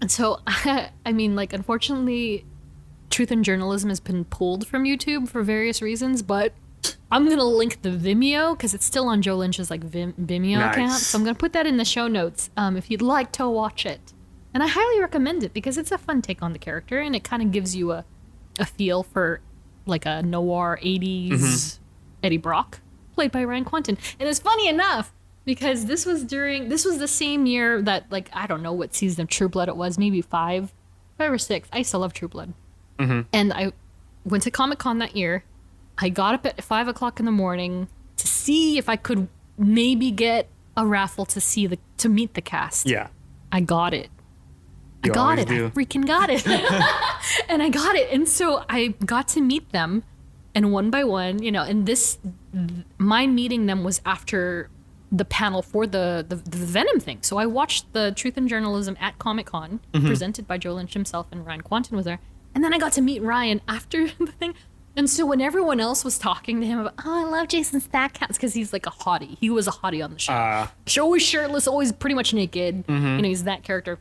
so, I mean, like, unfortunately, Truth and Journalism has been pulled from YouTube for various reasons, but I'm going to link the Vimeo because it's still on Joe Lynch's like Vimeo account. So I'm going to put that in the show notes if you'd like to watch it. And I highly recommend it because it's a fun take on the character and it kind of gives you a feel for like a noir 80s Eddie Brock played by Ryan Kwanten. And it's funny enough because this was the same year that, like, I don't know what season of True Blood it was, maybe 5 or 6. I used to love True Blood. And I went to Comic-Con that year. I got up at 5 o'clock in the morning to see if I could maybe get a raffle to meet the cast. Yeah. I got it. I freaking got it. And I got it. And so I got to meet them, and one by one, and my meeting them was after the panel for the Venom thing. So I watched the Truth and Journalism at Comic-Con, presented by Joe Lynch himself, and Ryan Kwanten was there. And then I got to meet Ryan after the thing. And so when everyone else was talking to him about, oh, I love Jason Statham, because he's like a hottie. He was a hottie on the show. Always shirtless, always pretty much naked. You know, he's that character.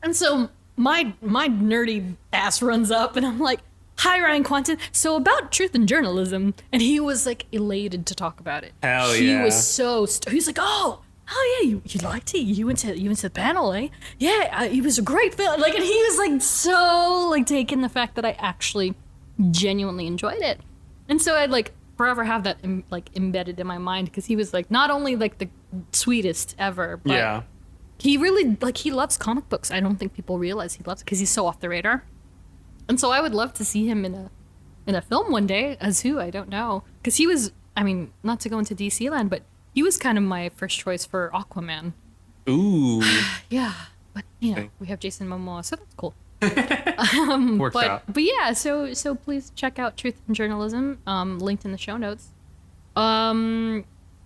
And so my nerdy ass runs up, and I'm like, hi, Ryan Quanten. So about truth in journalism. And he was like elated to talk about it. Hell he yeah. Was so, he's like, oh yeah, you liked it? You went to the panel, eh? Yeah, it was a great film. Like, and he was like so like taking the fact that I actually genuinely enjoyed it. And so I'd like forever have that like embedded in my mind, because he was like not only like the sweetest ever, but he really like he loves comic books. I don't think people realize he loves it because he's so off the radar. And so I would love to see him in a film one day. As who? I don't know. Because he was, I mean, not to go into DC land, but he was kind of my first choice for Aquaman. Ooh. Yeah. But, you know, we have Jason Momoa, so that's cool. Works out. But yeah, so please check out Truth in Journalism, linked in the show notes. How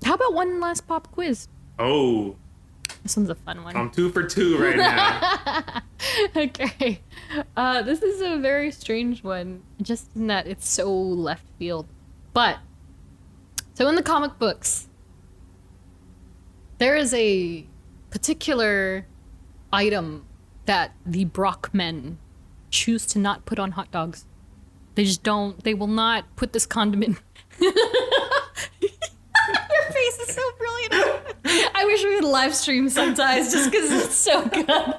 about one last pop quiz? Oh. This one's a fun one. I'm 2 for 2 right now. Okay. This is a very strange one, just in that it's so left field. But, so in the comic books, there is a particular item that the Brockmen choose to not put on hot dogs. They just don't, they will not put this condiment. Your face is so brilliant. I wish we could live stream sometimes just because it's so good.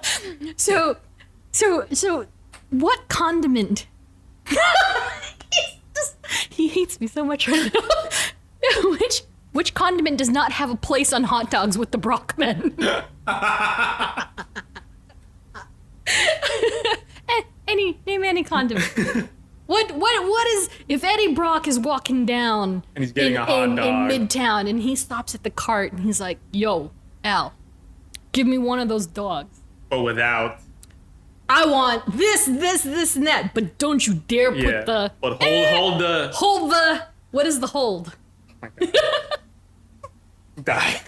So, what condiment? He hates me so much right now. Which condiment does not have a place on hot dogs with the Brockmen? Name any condiment. What is, if Eddie Brock is walking down and he's getting a hot dog in Midtown, and he stops at the cart and he's like, yo, Al, give me one of those dogs. But without. I want this, and that, but don't you dare put the. But hold the. Hold the. What is the hold? Die.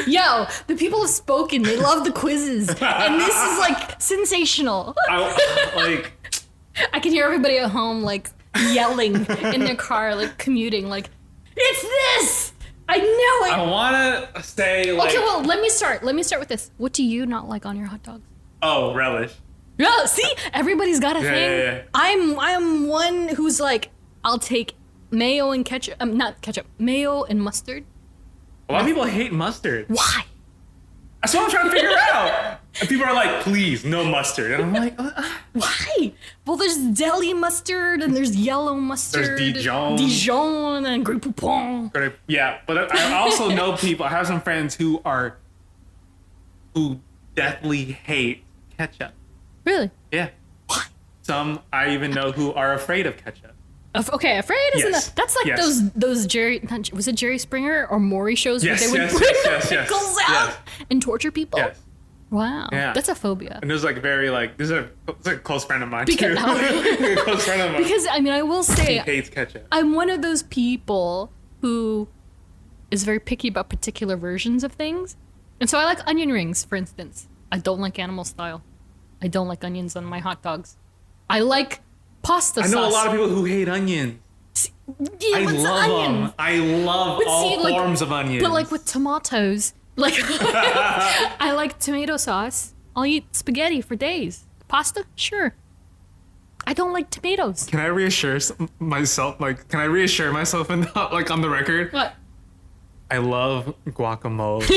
Yo, the people have spoken. They love the quizzes, and this is like sensational. I can hear everybody at home like yelling in their car, like commuting, like, it's this. I know it. I want to say like. Okay, well, let me start with this. What do you not like on your hot dogs? Oh, relish. Yeah, see, everybody's got a thing. Yeah. I'm one who's like, I'll take mayo and ketchup. Not ketchup. Mayo and mustard. A lot of people hate mustard. Why? That's what I'm trying to figure out. And people are like, please, no mustard. And I'm like, why? Well, there's deli mustard and there's yellow mustard. There's Dijon and Grey Poupon. Yeah, but I also know people. I have some friends who deathly hate ketchup. Really? Yeah. Why? Some I even know who are afraid of ketchup. Okay, afraid isn't that's like those Jerry, was it Jerry Springer or Maury shows where they would bring pickles out and torture people? Yes. Wow. Yeah. That's a phobia. And there's like it's a close friend of mine because, too. A close friend of mine. Because I mean, I will say he hates ketchup. I'm one of those people who is very picky about particular versions of things. And so I like onion rings, for instance. I don't like animal style. I don't like onions on my hot dogs. I like pasta sauce. I know a lot of people who hate onions. Yeah, I love them. I love all forms of onions. But like with tomatoes, like I like tomato sauce. I'll eat spaghetti for days. Pasta, sure. I don't like tomatoes. Can I reassure myself? Like, can I reassure myself and like on the record? What? I love guacamole.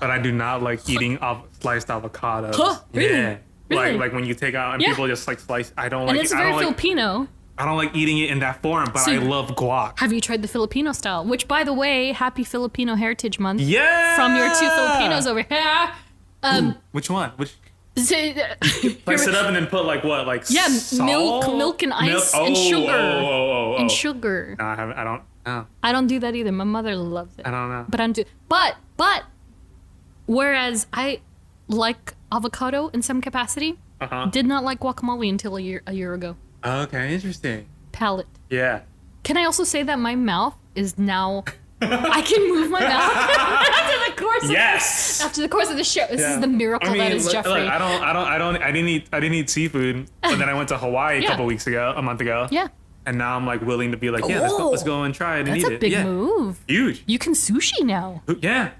But I do not like eating sliced avocados. Huh? Really? Yeah. Really? Like when you take out and people just like slice. I don't like. And it's very Filipino. I don't like eating it in that form, but I love guac. Have you tried the Filipino style? Which, by the way, happy Filipino Heritage Month. Yeah. From your two Filipinos over here. Which one? Which? Slice it up and then put like what? Like salt? milk and ice and sugar. And sugar. No, I don't. No. I don't do that either. My mother loves it. I don't know. But But whereas I like avocado in some capacity, did not like guacamole until a year ago. Okay, interesting. Palate. Yeah. Can I also say that my mouth is now I can move my mouth after the course. Yes. After the course of the show, this is the miracle that is Geoffrey. Look, I didn't eat seafood, but then I went to Hawaii a month ago. Yeah. And now I'm like willing to be like, let's go and try it and eat it. That's a big move. Huge. You can sushi now. Yeah.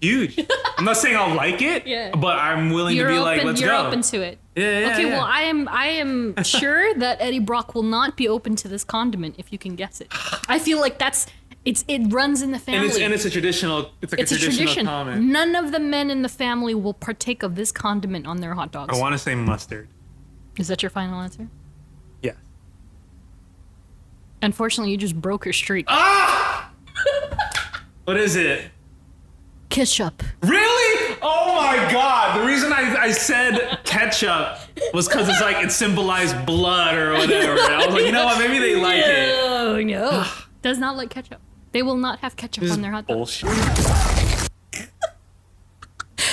Huge. I'm not saying I'll like it, but I'm willing to be like, let's go. You're open to it. Yeah. Okay, well, I am sure that Eddie Brock will not be open to this condiment if you can guess it. I feel like it runs in the family. And it's a traditional tradition. comment. None of the men in the family will partake of this condiment on their hot dogs. I want to say mustard. Is that your final answer? Yes. Unfortunately, you just broke your streak. Ah! What is it? Ketchup. Really? Oh my god. The reason I said ketchup was because it's like it symbolized blood or whatever. I was like, you know what? Maybe they like it. No. Does not like ketchup. They will not have ketchup on their hot dogs. Bullshit.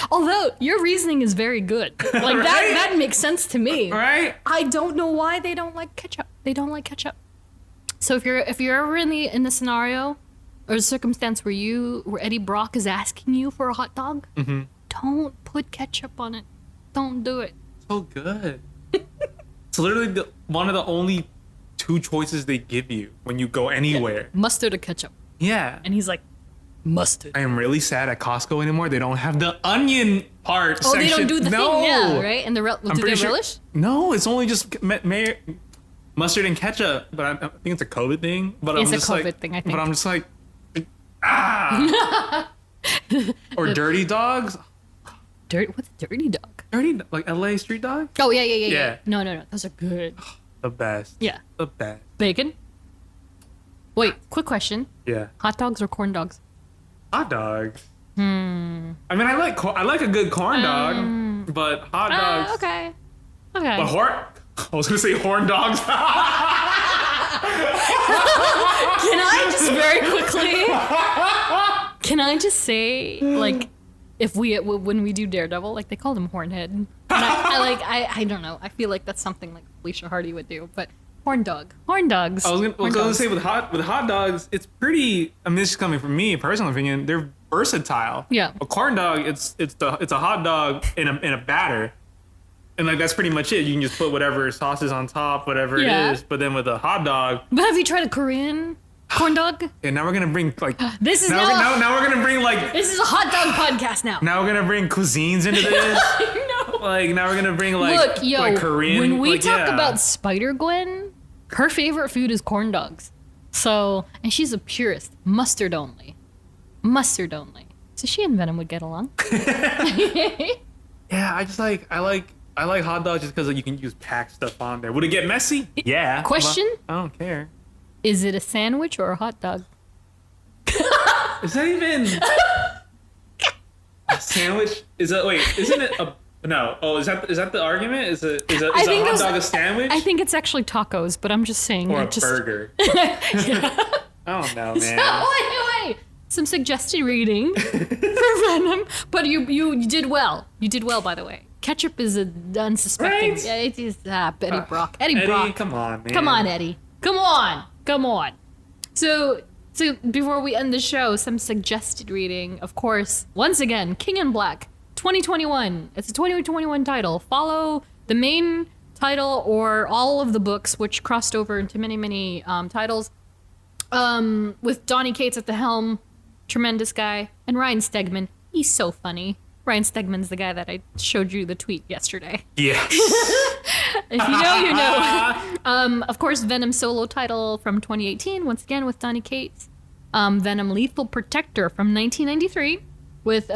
Although your reasoning is very good. Like right? that makes sense to me. Right? I don't know why they don't like ketchup. They don't like ketchup. So if you're ever in the scenario or circumstance where Eddie Brock is asking you for a hot dog, don't put ketchup on it. Don't do it. So good. It's literally one of the only two choices they give you when you go anywhere. Yeah. Mustard or ketchup. Yeah. And he's like, mustard. I am really sad at Costco anymore. They don't have the onion part section. They don't do the thing. Yeah, right? And do they relish? No, it's only just mustard and ketchup. But I think it's a COVID thing. But It's a COVID thing, I think. But I'm just like, or dirty dogs. What's a dirty dog? Like LA street dog? Oh, yeah. No. Those are good. The best. Yeah. The best. Bacon? Wait, quick question. Yeah. Hot dogs or corn dogs? Hot dogs. I mean, I like a good corn dog, but hot dogs. Okay. But I was gonna say horn dogs. Can I just very quickly? Can I just say, like, when we do Daredevil, like they call him Hornhead. And I don't know. I feel like that's something like Felicia Hardy would do, but horn dogs. I was gonna say with hot dogs, it's pretty. I mean, this is coming from me, personal opinion. They're versatile. Yeah. A corn dog, it's a hot dog in a batter, and like that's pretty much it. You can just put whatever sauces on top, whatever it is. But then with a hot dog. But have you tried a Korean corn dog? And now we're gonna bring like this is now we're gonna bring like this is a hot dog podcast now. Now we're gonna bring cuisines into this. No. Like now we're gonna bring like like Korean. When we talk about Spider-Gwen, her favorite food is corn dogs. So, and she's a purist, mustard only. So she and Venom would get along. Yeah, I like hot dogs just because you can use packed stuff on there. Would it get messy? Yeah. Question? I don't care. Is it a sandwich or a hot dog? Is that even a sandwich? Isn't it a no? Oh, is that the argument? Is a hot dog a sandwich? I think it's actually tacos, but I'm just saying. Or a burger. I don't know, man. Wait. Some suggested reading for Venom, but you did well. You did well, by the way. Ketchup is unsuspecting. Right? Yeah, it is Eddie Brock. Eddie Brock. Come on, man. Come on, Eddie. Come on. So before we end the show, some suggested reading. Of course, once again, King in Black, 2021. It's a 2021 title. Follow the main title or all of the books, which crossed over into many titles. With Donny Cates at the helm, tremendous guy, and Ryan Stegman. He's so funny. Ryan Stegman's the guy that I showed you the tweet yesterday. Yes. If you know, you know. Of course, Venom solo title from 2018, once again with Donny Cates. Venom Lethal Protector from 1993 with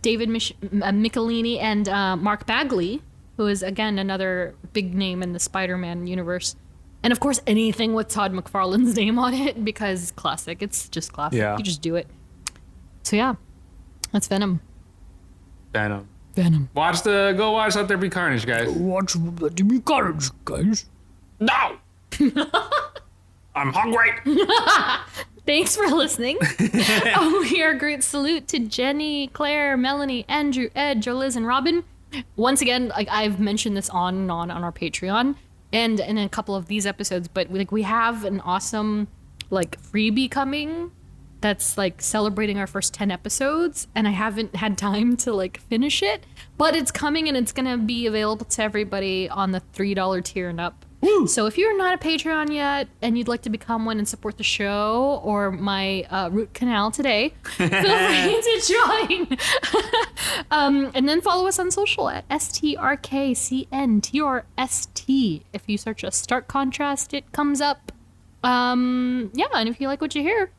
David Michelini and Mark Bagley, who is, again, another big name in the Spider-Man universe. And, of course, anything with Todd McFarlane's name on it, because it's classic. It's just classic. Yeah. You just do it. So, yeah, that's Venom. Venom. Venom. Go watch Let There Be Carnage, guys. Watch Let There Be Carnage, guys. No! I'm hungry! Thanks for listening. We are a great salute to Jenny, Claire, Melanie, Andrew, Ed, Joliz, and Robin. Once again, like I've mentioned this on our Patreon and in a couple of these episodes, but we have an awesome freebie coming that's like celebrating our first 10 episodes, and I haven't had time to like finish it, but it's coming and it's gonna be available to everybody on the $3 tier and up. Woo. So if you're not a Patreon yet and you'd like to become one and support the show or my root canal today, feel free to join. And then follow us on social at STRKCNTRST. If you search a stark contrast, it comes up. And if you like what you hear,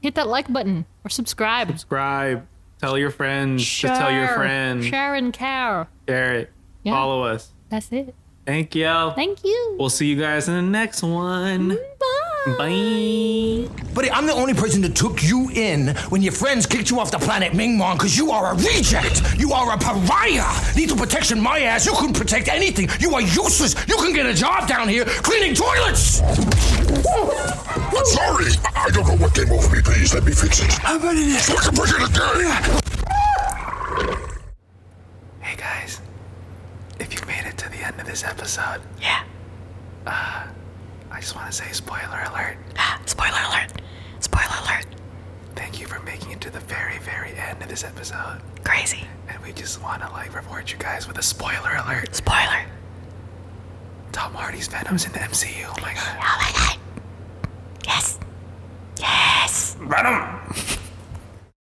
hit that like button or subscribe. Tell your friends. Just tell your friends. Share and care. Share it. Yeah. Follow us. That's it. Thank you. Thank you. We'll see you guys in the next one. Bye. Bye. Buddy, I'm the only person that took you in when your friends kicked you off the planet Mingmong because you are a reject. You are a pariah. Lethal protection, my ass. You couldn't protect anything. You are useless. You can get a job down here cleaning toilets. I'm sorry. I don't know what came over me. Please let me fix it. How about it? So I can bring it again. Hey guys, if you made it to the end of this episode, I just want to say spoiler alert. Spoiler alert. Spoiler alert. Thank you for making it to the very, very end of this episode. Crazy. And we just want to reward you guys with a spoiler alert. Spoiler. Tom Hardy's Venom's in the MCU. Oh my god. Oh my god. Yes. Yes. Venom!